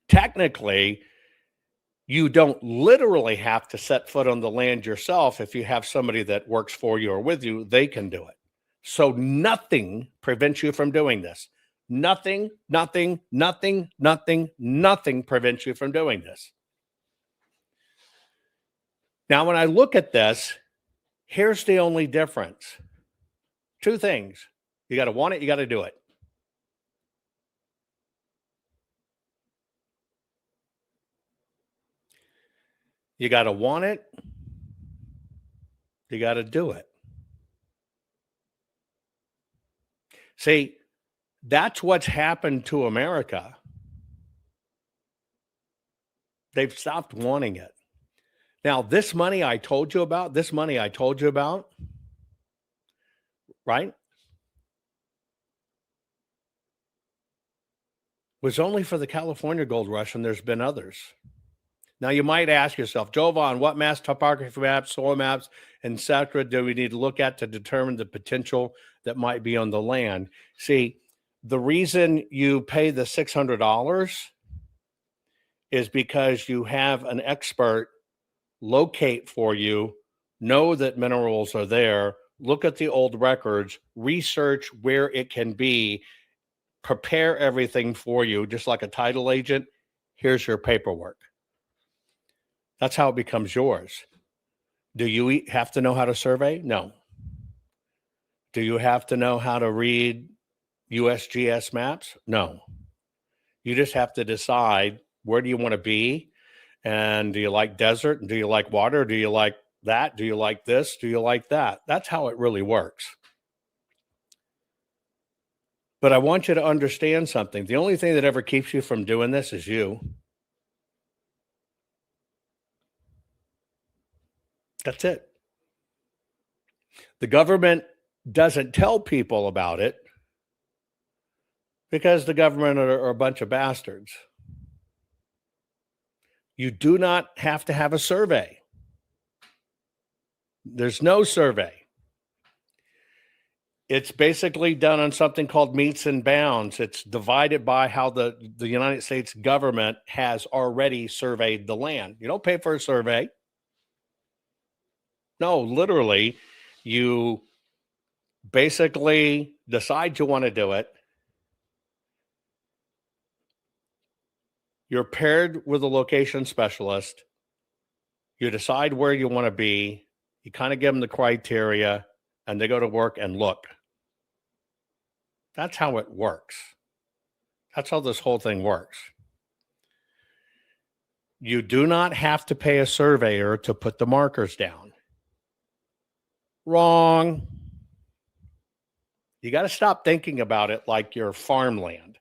technically, you don't literally have to set foot on the land yourself. If you have somebody that works for you or with you, they can do it. So nothing prevents you from doing this. Nothing prevents you from doing this. Now, when I look at this, here's the only difference. Two things. You got to want it, you got to do it. You got to want it. You got to do it. See, that's what's happened to America. They've stopped wanting it. Now, this money I told you about, right, was only for the California gold rush, and there's been others. Now, you might ask yourself, Jovan, what mass topography maps, soil maps, etc. do we need to look at to determine the potential that might be on the land? See, the reason you pay the $600 is because you have an expert locate for you, know that minerals are there, look at the old records, research where it can be, prepare everything for you, just like a title agent. Here's your paperwork. That's how it becomes yours. Do you have to know how to survey? No. Do you have to know how to read USGS maps? No. You just have to decide, where do you want to be? And do you like desert? And do you like water? Do you like that? Do you like this? Do you like that? That's how it really works. But I want you to understand something. The only thing that ever keeps you from doing this is you. That's it. The government doesn't tell people about it because the government are a bunch of bastards. You do not have to have a survey. There's no survey. It's basically done on something called meets and bounds. It's divided by how the United States government has already surveyed the land. You don't pay for a survey. No, literally, you basically decide you want to do it. You're paired with a location specialist. You decide where you want to be. You kind of give them the criteria, and they go to work and look. That's how it works. That's how this whole thing works. You do not have to pay a surveyor to put the markers down. Wrong. You got to stop thinking about it like your farmland.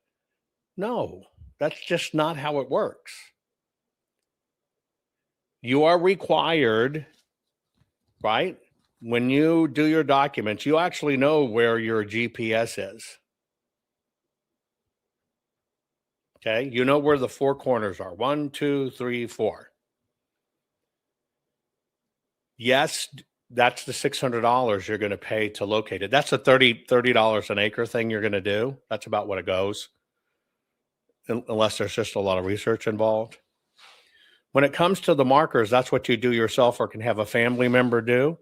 No, that's just not how it works. You are required, right? When you do your documents, you actually know where your GPS is. Okay, you know where the four corners are. 1, 2, 3, 4. Yes, that's the $600 you're going to pay to locate it. That's a $30 an acre thing you're going to do. That's about what it goes, unless there's just a lot of research involved. When it comes to the markers, that's what you do yourself or can have a family member do.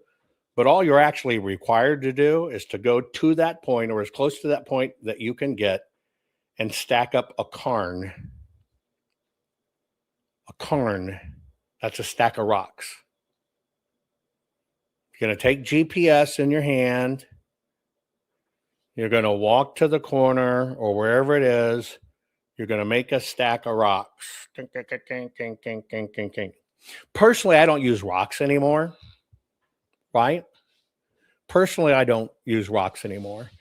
But all you're actually required to do is to go to that point or as close to that point that you can get and stack up a cairn. A cairn, that's a stack of rocks. You're going to take GPS in your hand. You're going to walk to the corner or wherever it is. You're going to make a stack of rocks. Personally, I don't use rocks anymore, right? Personally, I don't use rocks anymore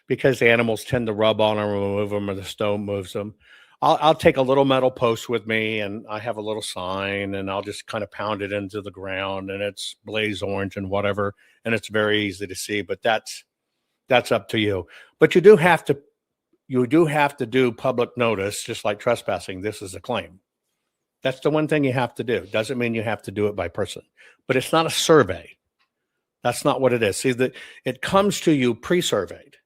because the animals tend to rub on them or move them or the stone moves them. I'll take a little metal post with me and I have a little sign and I'll just kind of pound it into the ground and it's blaze orange and whatever. And it's very easy to see, but that's up to you. But you do have to do public notice, just like trespassing. This is a claim. That's the one thing you have to do. Doesn't mean you have to do it by person, but it's not a survey. That's not what it is. See, it comes to you pre-surveyed.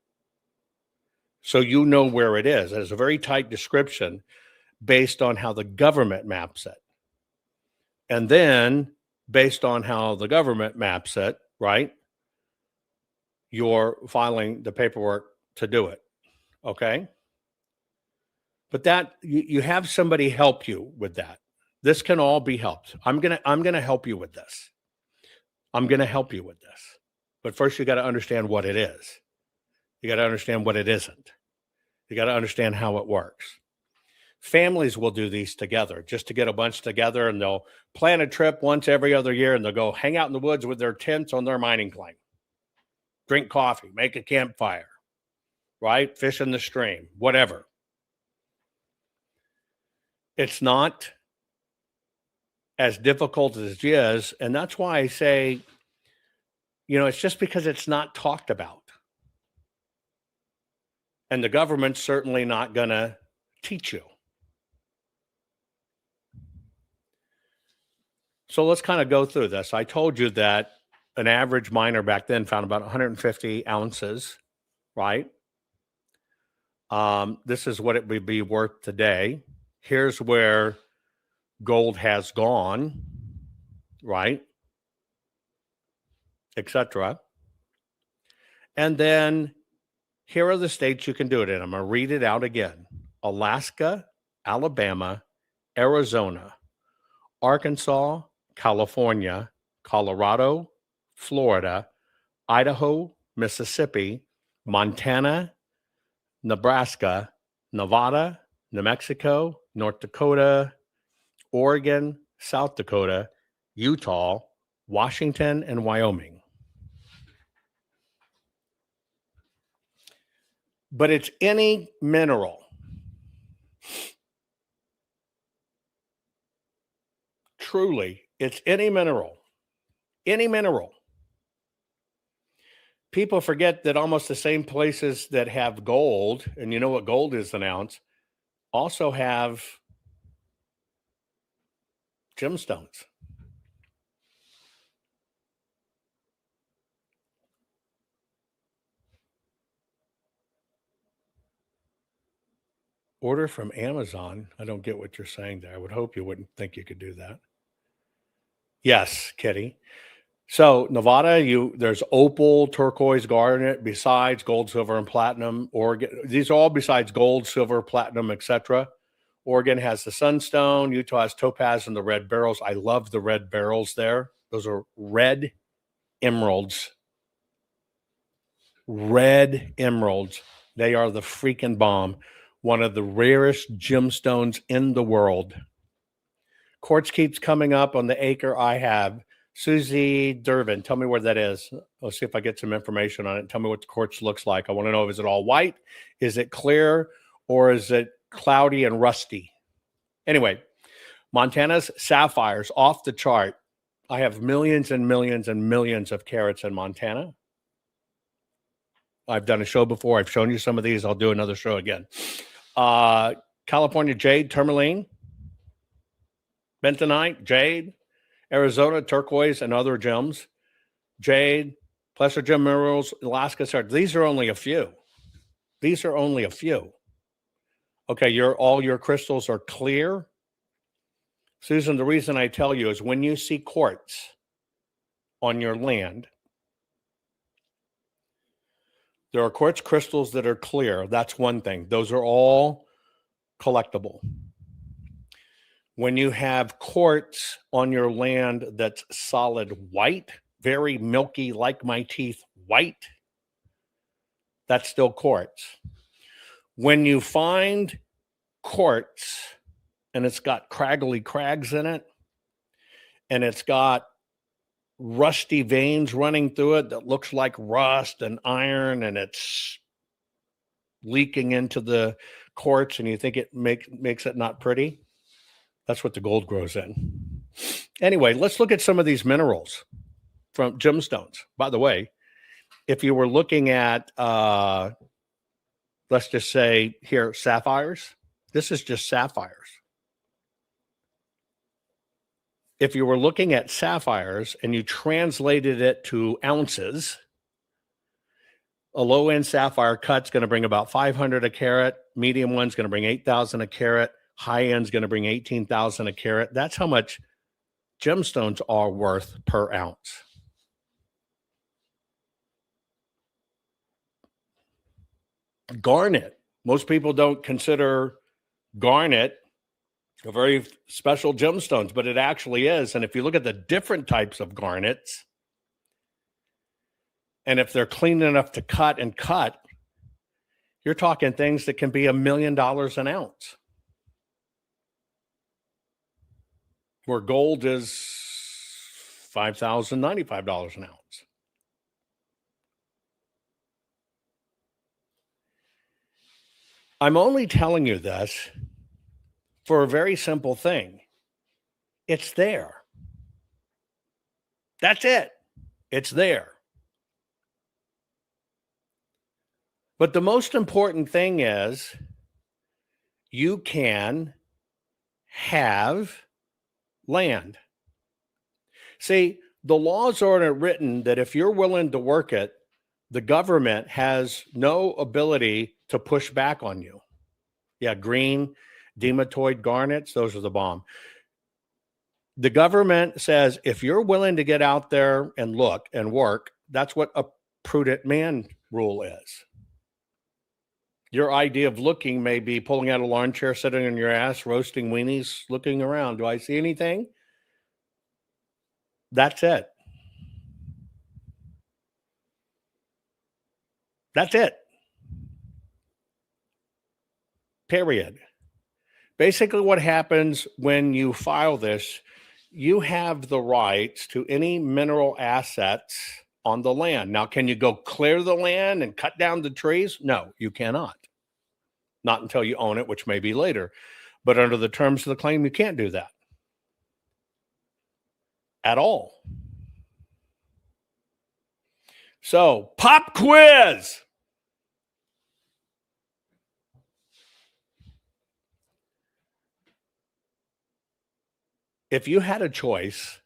So you know where it is. It has a very tight description based on how the government maps it. And then based on how the government maps it, right, you're filing the paperwork to do it. Okay? But that you have somebody help you with that. This can all be helped. I'm gonna help you with this. I'm gonna help you with this. But first you got to understand what it is. You got to understand what it isn't. You got to understand how it works. Families will do these together just to get a bunch together, and they'll plan a trip once every other year, and they'll go hang out in the woods with their tents on their mining claim, drink coffee, make a campfire, right? Fish in the stream, whatever. It's not as difficult as it is, and that's why I say, it's just because it's not talked about. And the government's certainly not going to teach you. So let's kind of go through this. I told you that an average miner back then found about 150 ounces, right? This is what it would be worth today. Here's where gold has gone, right? Etc. And then here are the states you can do it in. I'm going to read it out again. Alaska, Alabama, Arizona, Arkansas, California, Colorado, Florida, Idaho, Mississippi, Montana, Nebraska, Nevada, New Mexico, North Dakota, Oregon, South Dakota, Utah, Washington, and Wyoming. But it's any mineral. Truly, it's any mineral. Any mineral. People forget that almost the same places that have gold, and you know what gold is an ounce, also have gemstones. Order from Amazon. I don't get what you're saying there. I would hope you wouldn't think you could do that. Yes, Kitty. So Nevada, there's opal, turquoise, garnet, besides gold, silver, and platinum. These are all besides gold, silver, platinum, etc. Oregon has the sunstone. Utah has topaz and the red beryls. I love the red beryls there. Those are red emeralds. Red emeralds. They are the freaking bomb. One of the rarest gemstones in the world. Quartz keeps coming up on the acre I have. Susie Durbin, tell me where that is. I'll see if I get some information on it. Tell me what the quartz looks like. I want to know, is it all white? Is it clear? Or is it cloudy and rusty? Anyway, Montana's sapphires off the chart. I have millions and millions and millions of carats in Montana. I've done a show before. I've shown you some of these. I'll do another show again. California jade, tourmaline, bentonite, jade, Arizona turquoise and other gems, jade, placer gem minerals, Alaska sardine. These are only a few. These are only a few. Okay, all your crystals are clear. Susan, the reason I tell you is when you see quartz on your land, there are quartz crystals that are clear. That's one thing. Those are all collectible. When you have quartz on your land that's solid white, very milky, like my teeth, white, that's still quartz. When you find quartz and it's got craggly crags in it, and it's got rusty veins running through it that looks like rust and iron, and it's leaking into the quartz, and you think it makes it not pretty, that's what the gold grows in. Anyway, let's look at some of these minerals from gemstones. By the way, if you were looking at, let's just say here, sapphires, this is just sapphires. If you were looking at sapphires and you translated it to ounces, a low-end sapphire cut's going to bring about 500 a carat. Medium one's going to bring 8,000 a carat. High-end's going to bring 18,000 a carat. That's how much gemstones are worth per ounce. Garnet. Most people don't consider garnet a very special gemstones, but it actually is. And if you look at the different types of garnets, and if they're clean enough to cut, you're talking things that can be $1 million an ounce. Where gold is $5,095 an ounce. I'm only telling you this for a very simple thing. It's there. That's it. It's there. But the most important thing is you can have land. See, the laws aren't written that if you're willing to work it, the government has no ability to push back on you. Yeah, green dematoid garnets, those are the bomb. The government says if you're willing to get out there and look and work, that's what a prudent man rule is. Your idea of looking may be pulling out a lawn chair, sitting on your ass, roasting weenies, looking around. Do I see anything? That's it. That's it. Period. Basically, what happens when you file this, you have the rights to any mineral assets on the land. Now, can you go clear the land and cut down the trees? No, you cannot. Not until you own it, which may be later. But under the terms of the claim, you can't do that at all. So, pop quiz. If you had a choice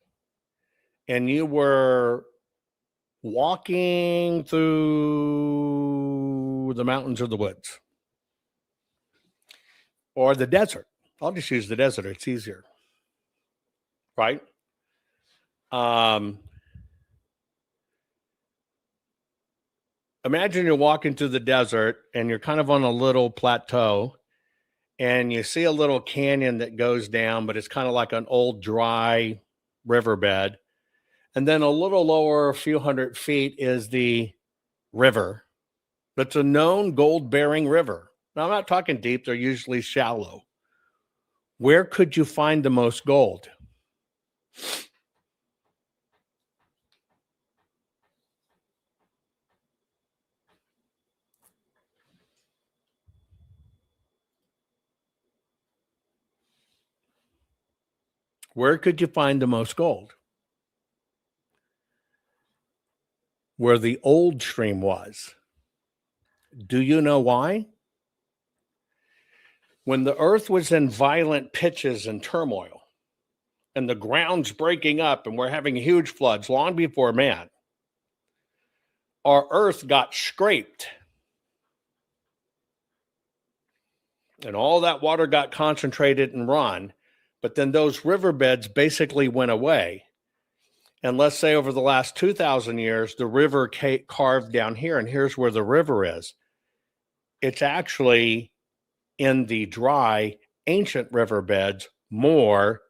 and you were walking through the mountains or the woods or the desert, I'll just use the desert. It's easier, right? Imagine you're walking through the desert and you're kind of on a little plateau and you see a little canyon that goes down, but it's kind of like an old dry riverbed. And then a little lower, a few hundred feet, is the river. That's a known gold-bearing river. Now, I'm not talking deep. They're usually shallow. Where could you find the most gold? Where could you find the most gold? Where the old stream was. Do you know why? When the earth was in violent pitches and turmoil, and the ground's breaking up, and we're having huge floods long before man, our earth got scraped. And all that water got concentrated and run, but then those riverbeds basically went away. And let's say over the last 2,000 years, the river carved down here, and here's where the river is. It's actually in the dry, ancient riverbeds more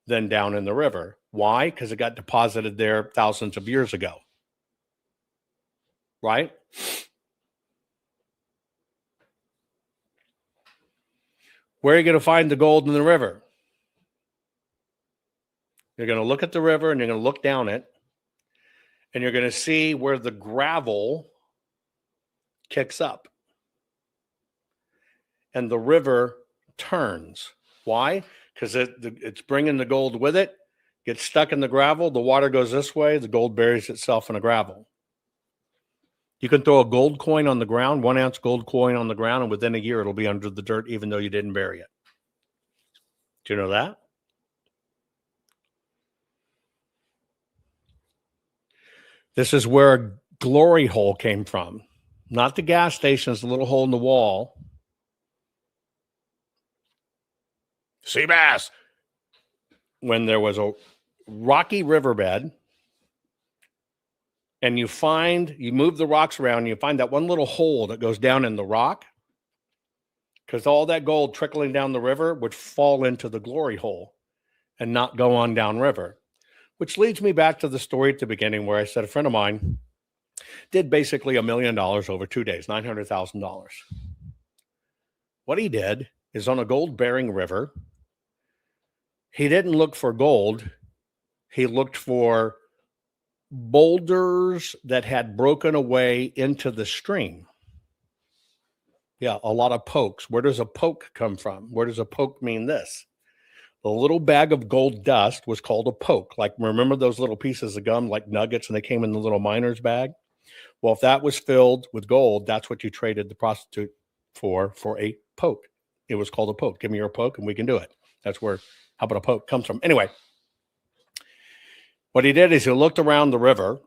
than down in the river. Why? Because it got deposited there thousands of years ago. Right? Where are you going to find the gold in the river? You're going to look at the river and you're going to look down it, and you're going to see where the gravel kicks up. And the river turns. Why? Because it's bringing the gold with it, gets stuck in the gravel, the water goes this way, the gold buries itself in the gravel. You can throw a gold coin on the ground, 1 ounce gold coin on the ground, and within a year it'll be under the dirt even though you didn't bury it. Do you know that? This is where a glory hole came from. Not the gas stations, the little hole in the wall. Sea bass. When there was a rocky riverbed, and you move the rocks around, and you find that one little hole that goes down in the rock, because all that gold trickling down the river would fall into the glory hole and not go on downriver. Which leads me back to the story at the beginning where I said a friend of mine did basically $1 million over 2 days, $900,000. What he did is on a gold-bearing river, he didn't look for gold. He looked for boulders that had broken away into the stream. Yeah, a lot of pokes. Where does a poke come from? Where does a poke mean this? The little bag of gold dust was called a poke. Like, remember those little pieces of gum, like nuggets, and they came in the little miner's bag? Well, if that was filled with gold, that's what you traded the prostitute for a poke. It was called a poke. Give me your poke and we can do it. That's where how about a poke comes from. Anyway, what he did is he looked around the river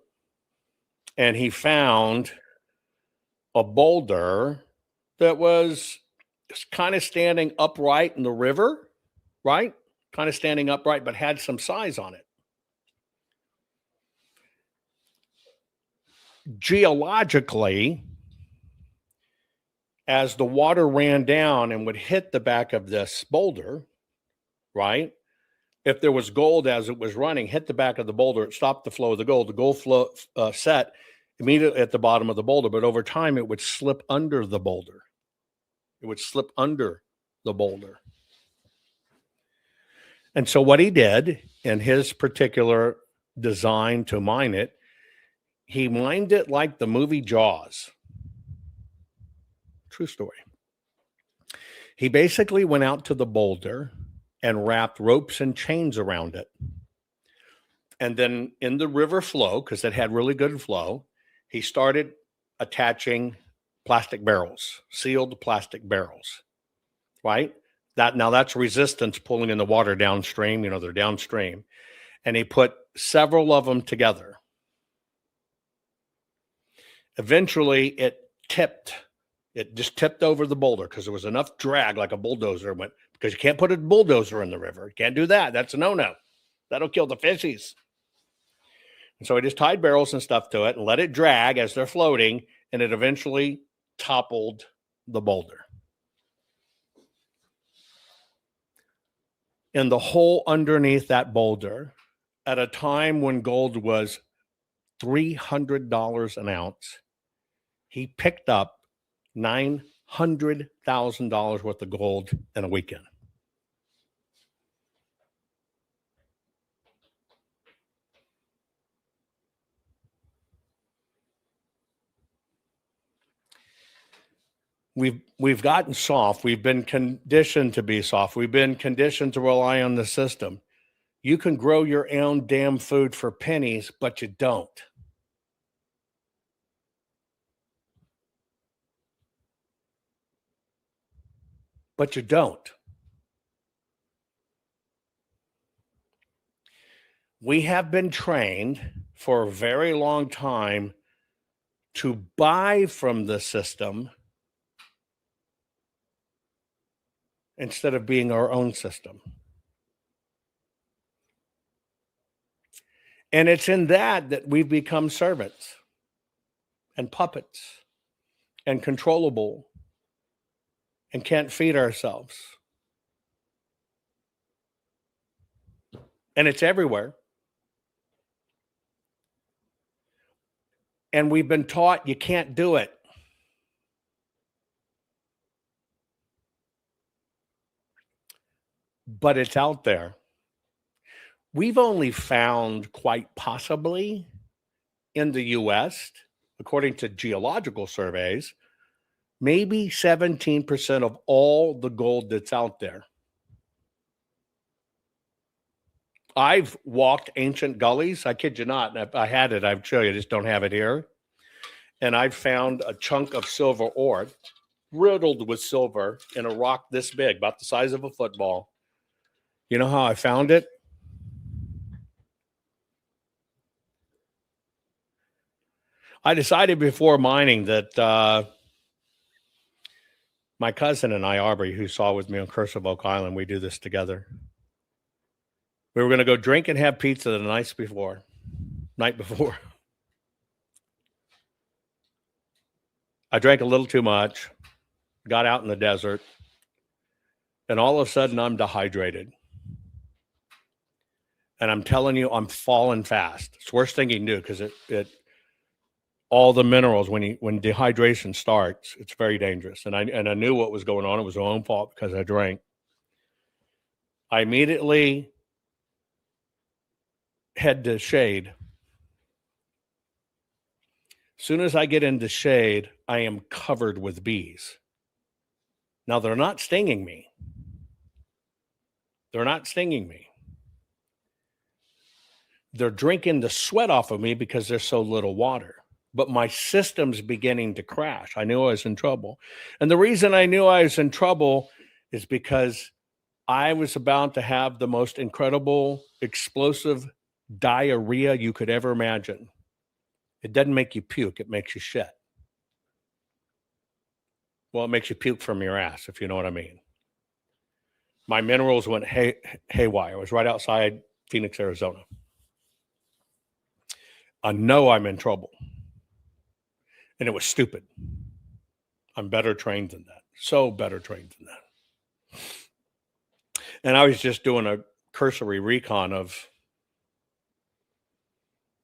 and he found a boulder that was kind of standing upright in the river, right? Kind of standing upright, but had some size on it. Geologically, as the water ran down and would hit the back of this boulder, right? If there was gold as it was running, hit the back of the boulder, it stopped the flow of the gold. The gold flow set immediately at the bottom of the boulder, but over time it would slip under the boulder. It would slip under the boulder. And so what he did in his particular design to mine it, he mined it like the movie Jaws. True story. He basically went out to the boulder and wrapped ropes and chains around it. And then in the river flow, because it had really good flow, he started attaching plastic barrels, sealed plastic barrels, right? That's resistance pulling in the water downstream. They're downstream. And he put several of them together. Eventually, it tipped. It just tipped over the boulder because there was enough drag like a bulldozer went. Because you can't put a bulldozer in the river. You can't do that. That's a no-no. That'll kill the fishies. And so he just tied barrels and stuff to it and let it drag as they're floating, and it eventually toppled the boulder. in the hole underneath that boulder at a time when gold was $300 an ounce. He picked up $900,000 worth of gold in a weekend. We've gotten soft. We've been conditioned to be soft. We've been conditioned to rely on the system. You can grow your own damn food for pennies, but you don't. But you don't. We have been trained for a very long time to buy from the system instead of being our own system. And it's in that we've become servants and puppets and controllable and can't feed ourselves. And it's everywhere. And we've been taught you can't do it. But it's out there. We've only found, quite possibly, in the U.S., according to geological surveys, maybe 17% of all the gold that's out there. I've walked ancient gullies. I kid you not. If I had it, I'd show you. I just don't have it here. And I've found a chunk of silver ore, riddled with silver, in a rock this big, about the size of a football. You know how I found it? I decided before mining that my cousin and I, Aubrey, who saw with me on Curse of Oak Island, we do this together. We were going to go drink and have pizza the night before. I drank a little too much, got out in the desert, and all of a sudden I'm dehydrated. And I'm telling you, I'm falling fast. It's the worst thing you can do because it all the minerals, when dehydration starts, it's very dangerous. And I knew what was going on. It was my own fault because I drank. I immediately head to shade. As soon as I get into shade, I am covered with bees. Now, they're not stinging me. They're drinking the sweat off of me because there's so little water. But my system's beginning to crash. I knew I was in trouble. And the reason I knew I was in trouble is because I was about to have the most incredible, explosive diarrhea you could ever imagine. It doesn't make you puke. It makes you shit. Well, it makes you puke from your ass, if you know what I mean. My minerals went haywire. I was right outside Phoenix, Arizona. I know I'm in trouble. And it was stupid. I'm better trained than that. So better trained than that. And I was just doing a cursory recon of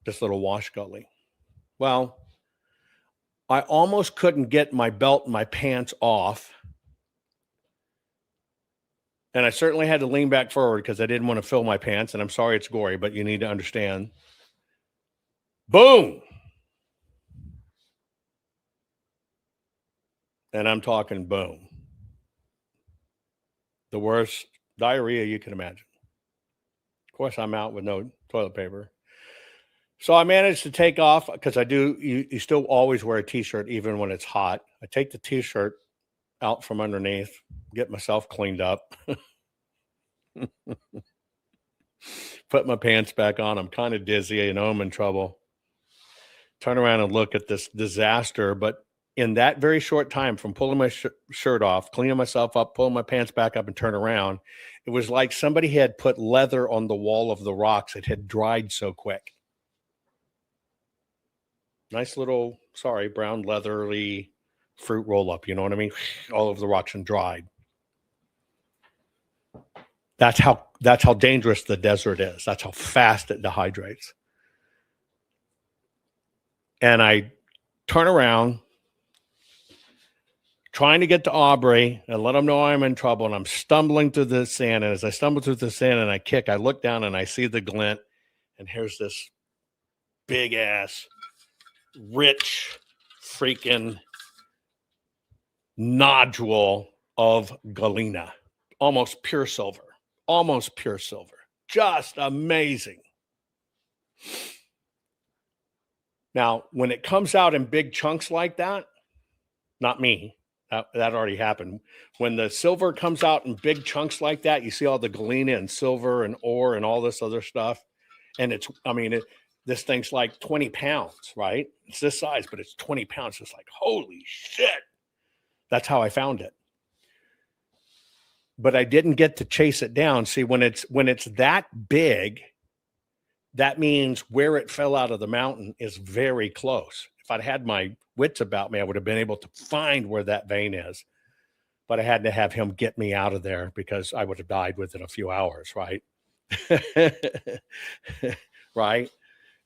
this little wash gully. Well, I almost couldn't get my belt and my pants off. And I certainly had to lean back forward because I didn't want to fill my pants. And I'm sorry it's gory, but you need to understand. Boom! And I'm talking boom. The worst diarrhea you can imagine. Of course, I'm out with no toilet paper. So I managed to take off because you still always wear a t-shirt even when it's hot. I take the t-shirt out from underneath, get myself cleaned up, put my pants back on. I'm kind of dizzy. I'm in trouble. Turn around and look at this disaster. But in that very short time from pulling my shirt off, cleaning myself up, pulling my pants back up and turn around, it was like somebody had put leather on the wall of the rocks. It had dried so quick. Nice little, brown leathery fruit roll up. You know what I mean? All over the rocks and dried. That's how That's how dangerous the desert is. That's how fast it dehydrates. And I turn around, trying to get to Aubrey and let him know I'm in trouble. And I'm stumbling through the sand. And as I stumble through the sand and I kick, I look down and I see the glint. And here's this big ass, rich, freaking nodule of galena. Almost pure silver. Almost pure silver. Just amazing. Now, when it comes out in big chunks like that, not me, that already happened. When the silver comes out in big chunks like that, you see all the galena and silver and ore and all this other stuff. And this thing's like 20 pounds, right? It's this size, but it's 20 pounds. It's like, holy shit. That's how I found it. But I didn't get to chase it down. See, when it's that big, that means where it fell out of the mountain is very close. If I'd had my wits about me, I would have been able to find where that vein is. But I had to have him get me out of there because I would have died within a few hours, right? Right?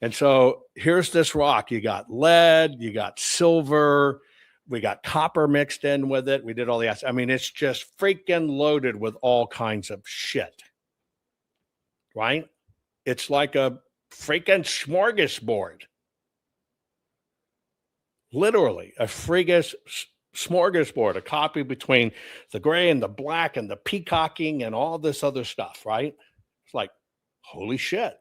And so here's this rock. You got lead, you got silver, we got copper mixed in with it. We did all the acid. I mean, it's just freaking loaded with all kinds of shit. Right? It's like a freaking smorgasbord. Literally, a friggin' smorgasbord, a copy between the gray and the black and the peacocking and all this other stuff, right? It's like, holy shit.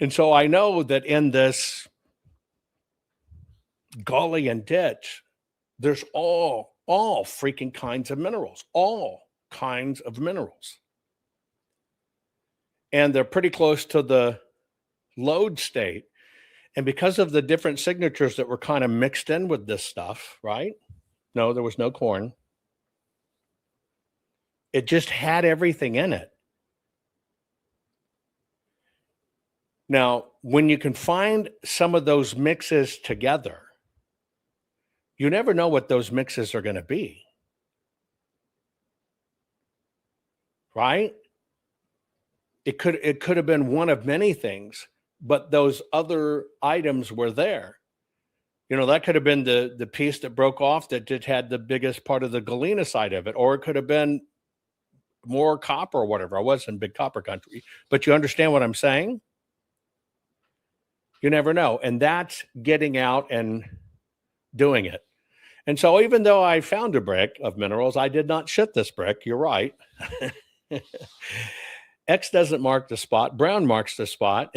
And so I know that in this gully and ditch, there's all freaking kinds of minerals, all kinds of minerals. And they're pretty close to the lode state. And because of the different signatures that were kind of mixed in with this stuff, right? No, there was no corn. It just had everything in it. Now, when you can find some of those mixes together, you never know what those mixes are going to be. Right? It could have been one of many things, but those other items were there. You know, that could have been the piece that broke off that just had the biggest part of the galena side of it, or it could have been more copper or whatever. I was in big copper country, but you understand what I'm saying? You never know. And that's getting out and doing it. And so even though I found a brick of minerals, I did not shit this brick. You're right. X doesn't mark the spot. Brown marks the spot.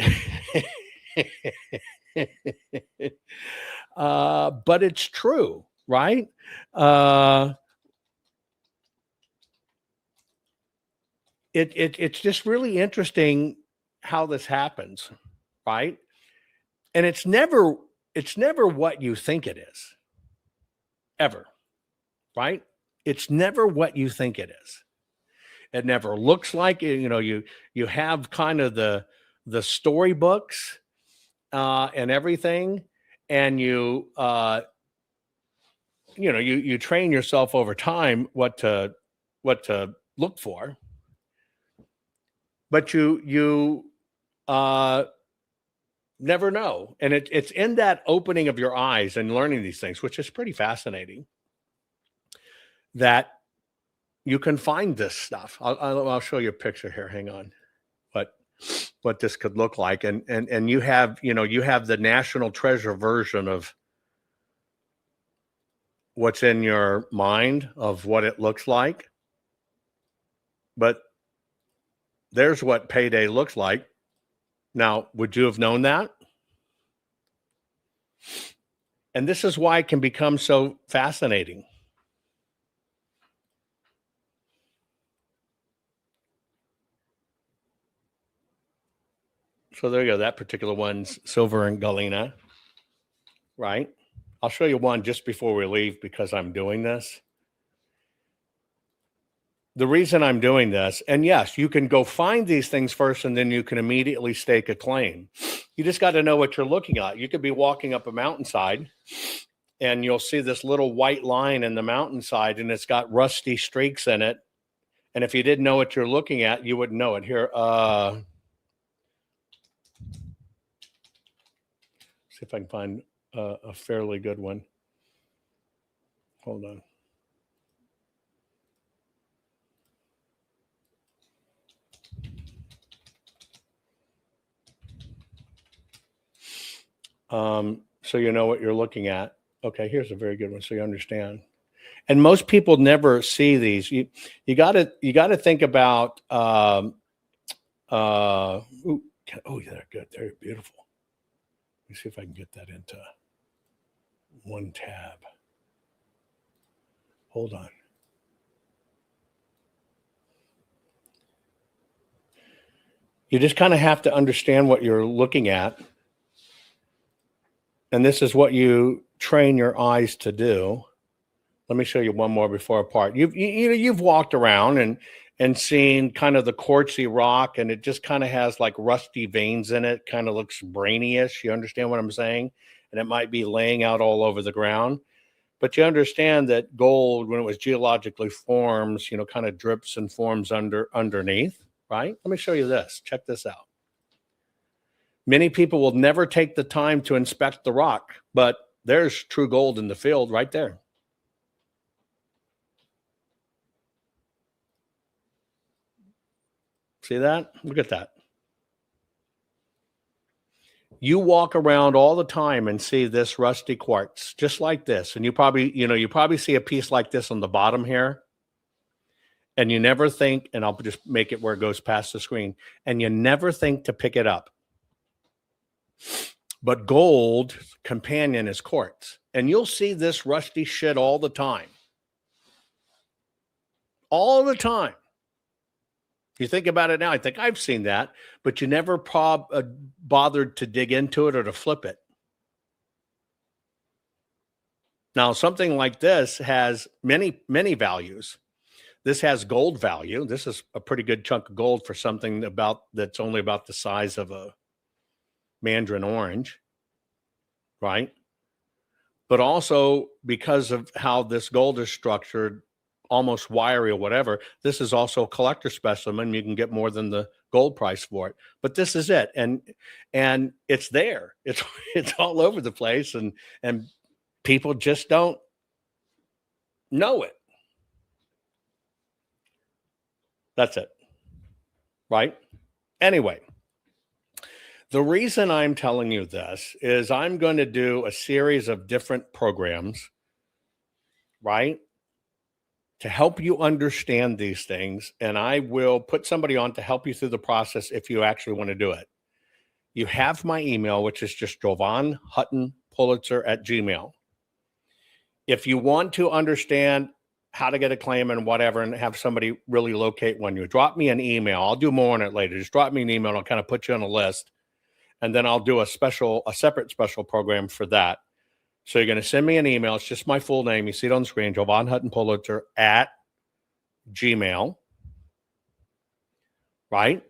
But it's true, right? It's just really interesting how this happens, right? And it's never what you think it is, ever, right? It's never what you think it is. It never looks like it. You know, you have kind of the storybooks and everything, and you train yourself over time what to look for, but you never know. And it's in that opening of your eyes and learning these things, which is pretty fascinating, that you can find this stuff. I'll show you a picture here. Hang on. What this could look like. And you have the national treasure version of what's in your mind of what it looks like. But there's what payday looks like. Now, would you have known that? And this is why it can become so fascinating. So there you go. That particular one's silver and galena, right? I'll show you one just before we leave because I'm doing this. The reason I'm doing this, and yes, you can go find these things first and then you can immediately stake a claim. You just got to know what you're looking at. You could be walking up a mountainside and you'll see this little white line in the mountainside and it's got rusty streaks in it. And if you didn't know what you're looking at, you wouldn't know it. Here, see if I can find a fairly good one. Hold on. So you know what you're looking at. Okay, here's a very good one, so you understand. And most people never see these. You gotta think about. Oh, they're good. They're beautiful. Let me see if I can get that into one tab. Hold on. You just kind of have to understand what you're looking at. And this is what you train your eyes to do. Let me show you one more before I part. You've walked around and seen kind of the quartzy rock, and it just kind of has like rusty veins in it, kind of looks brainy-ish. You understand what I'm saying? And it might be laying out all over the ground. But you understand that gold, when it was geologically forms, kind of drips and forms underneath, right? Let me show you this. Check this out. Many people will never take the time to inspect the rock, but there's true gold in the field right there. See that? Look at that. You walk around all the time and see this rusty quartz, just like this. And you probably see a piece like this on the bottom here. And you never think, and I'll just make it where it goes past the screen, and you never think to pick it up. But gold companion is quartz. And you'll see this rusty shit all the time. All the time. You think about it now, I think I've seen that, but you never bothered to dig into it or to flip it. Now, something like this has many, many values. This has gold value. This is a pretty good chunk of gold for something that's only about the size of a mandarin orange, right? But also because of how this gold is structured, almost wiry or whatever, this is also a collector specimen. You can get more than the gold price for it. But this is it, and it's there. It's all over the place, and people just don't know it. That's it, right? Anyway, the reason I'm telling you this is I'm going to do a series of different programs, right, to help you understand these things. And I will put somebody on to help you through the process if you actually want to do it. You have my email, which is just Jovan Hutton Pulitzer @gmail.com. If you want to understand how to get a claim and whatever, and have somebody really locate when you drop me an email, I'll do more on it later. Just drop me an email and I'll kind of put you on a list. And then I'll do a separate special program for that. So you're going to send me an email. It's just my full name. You see it on the screen, Jovan Hutton Pulitzer @gmail.com, right?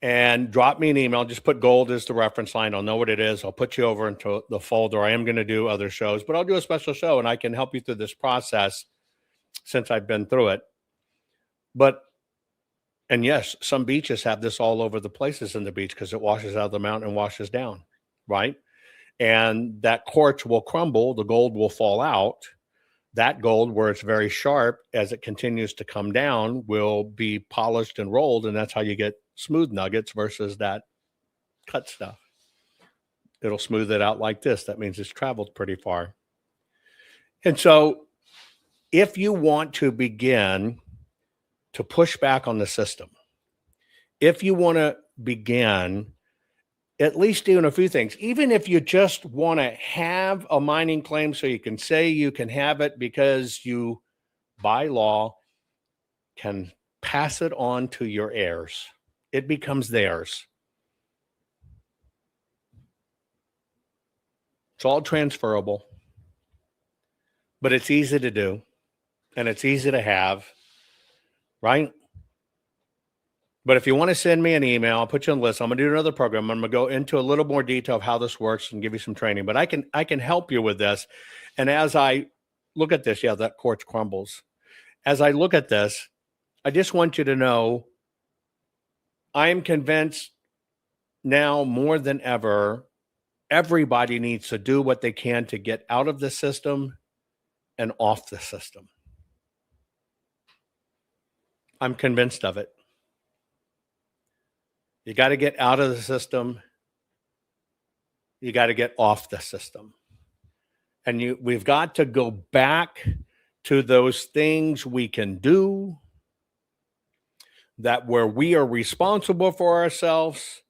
And drop me an email. Just put gold as the reference line. I'll know what it is. I'll put you over into the folder. I am going to do other shows, but I'll do a special show, and I can help you through this process since I've been through it. And yes, some beaches have this all over the places in the beach because it washes out of the mountain and washes down, right? And that quartz will crumble. The gold will fall out. That gold, where it's very sharp, as it continues to come down, will be polished and rolled. And that's how you get smooth nuggets versus that cut stuff. It'll smooth it out like this. That means it's traveled pretty far. And so if you want to begin to push back on the system, if you want to begin at least doing a few things, even if you just want to have a mining claim so you can say you can have it because you, by law, can pass it on to your heirs. It becomes theirs. It's all transferable, but it's easy to do, and it's easy to have, right? But if you want to send me an email, I'll put you on the list. I'm going to do another program. I'm going to go into a little more detail of how this works and give you some training. But I can help you with this. And as I look at this, yeah, that quartz crumbles. As I look at this, I just want you to know I am convinced now more than ever, everybody needs to do what they can to get out of the system and off the system. I'm convinced of it. You got to get out of the system. You got to get off the system. And we've got to go back to those things we can do, that where we are responsible for ourselves,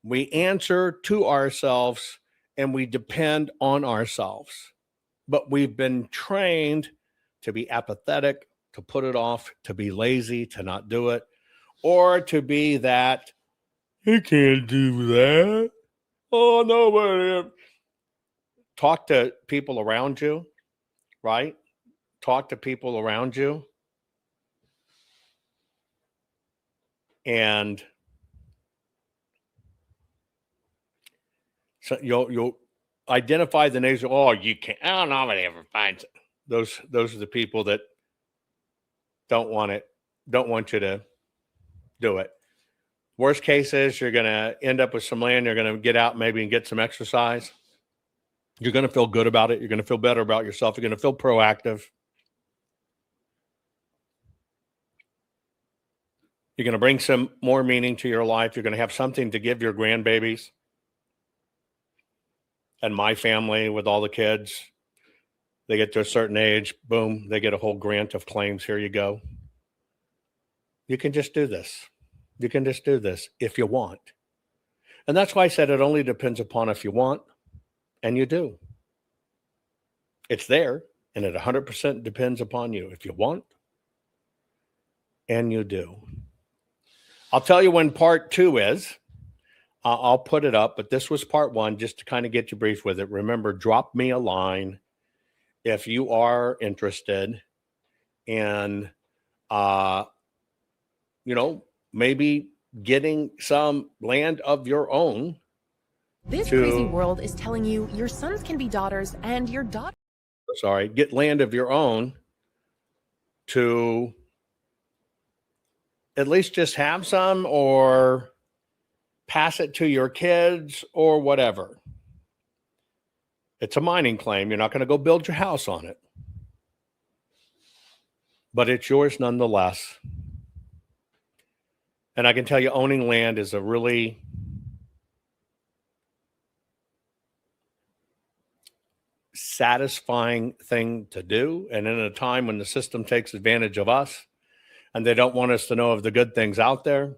we answer to ourselves, and we depend on ourselves. But we've been trained to be apathetic, to put it off, to be lazy, to not do it, or to be that, I can't do that. Oh, nobody. Talk to people around you, right? Talk to people around you. And so you'll identify the names. Oh, you can't. I don't know if anybody ever finds it. Those are the people that don't want you to do it. Worst case is you're going to end up with some land. You're going to get out maybe and get some exercise. You're going to feel good about it. You're going to feel better about yourself. You're going to feel proactive. You're going to bring some more meaning to your life. You're going to have something to give your grandbabies. And my family with all the kids, they get to a certain age, boom, they get a whole grant of claims. Here you go. You can just do this. You can just do this if you want. And that's why I said it only depends upon if you want, and you do. It's there, and it 100% depends upon you. If you want, and you do. I'll tell you when part 2 is. I'll put it up, but this was part 1, just to kind of get you brief with it. Remember, drop me a line if you are interested in, maybe getting some land of your own. This crazy world is telling you your sons can be daughters and your daughter. Get land of your own to at least just have some or pass it to your kids or whatever. It's a mining claim. You're not going to go build your house on it. But it's yours nonetheless. And I can tell you, owning land is a really satisfying thing to do. And in a time when the system takes advantage of us and they don't want us to know of the good things out there,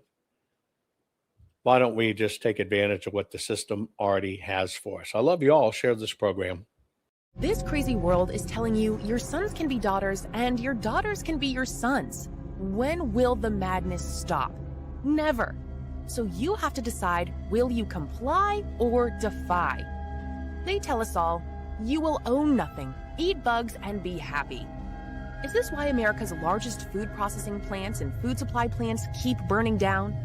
why don't we just take advantage of what the system already has for us? I love you all. Share this program. This crazy world is telling you your sons can be daughters and your daughters can be your sons. When will the madness stop? Never. So you have to decide, will you comply or defy? They tell us all, you will own nothing, eat bugs, and be happy. Is this why America's largest food processing plants and food supply plants keep burning down?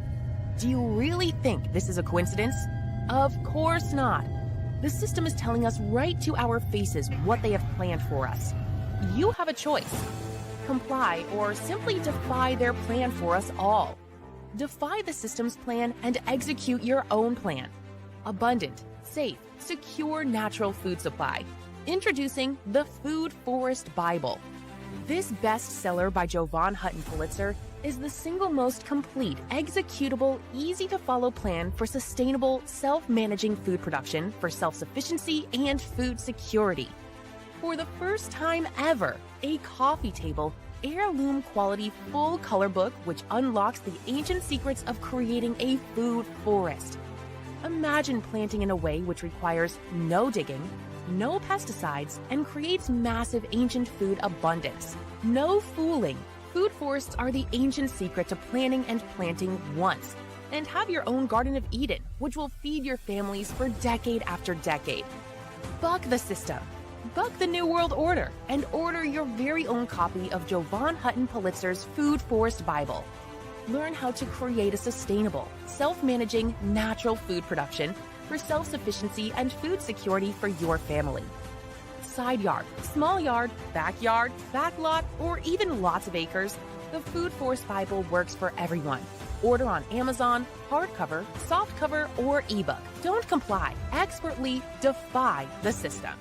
Do you really think this is a coincidence? Of course not. The system is telling us right to our faces what they have planned for us. You have a choice. Comply or simply defy their plan for us all. Defy the system's plan and execute your own plan. Abundant, safe, secure natural food supply. Introducing the Food Forest Bible. This bestseller by Jovan Hutton Pulitzer is the single most complete, executable, easy-to-follow plan for sustainable, self-managing food production for self-sufficiency and food security. For the first time ever, a coffee table, heirloom quality full color book which unlocks the ancient secrets of creating a food forest. Imagine planting in a way which requires no digging, no pesticides, and creates massive ancient food abundance. No fooling. Food forests are the ancient secret to planning and planting once. And have your own Garden of Eden, which will feed your families for decade after decade. Buck the system. Buck the New World Order and order your very own copy of Jovan Hutton Pulitzer's Food Forest Bible. Learn how to create a sustainable, self-managing, natural food production for self-sufficiency and food security for your family. Side yard, small yard, backyard, backlot, or even lots of acres, The Food Force Bible works for everyone. Order on Amazon, hardcover, softcover, or ebook. Don't comply. Expertly defy the system.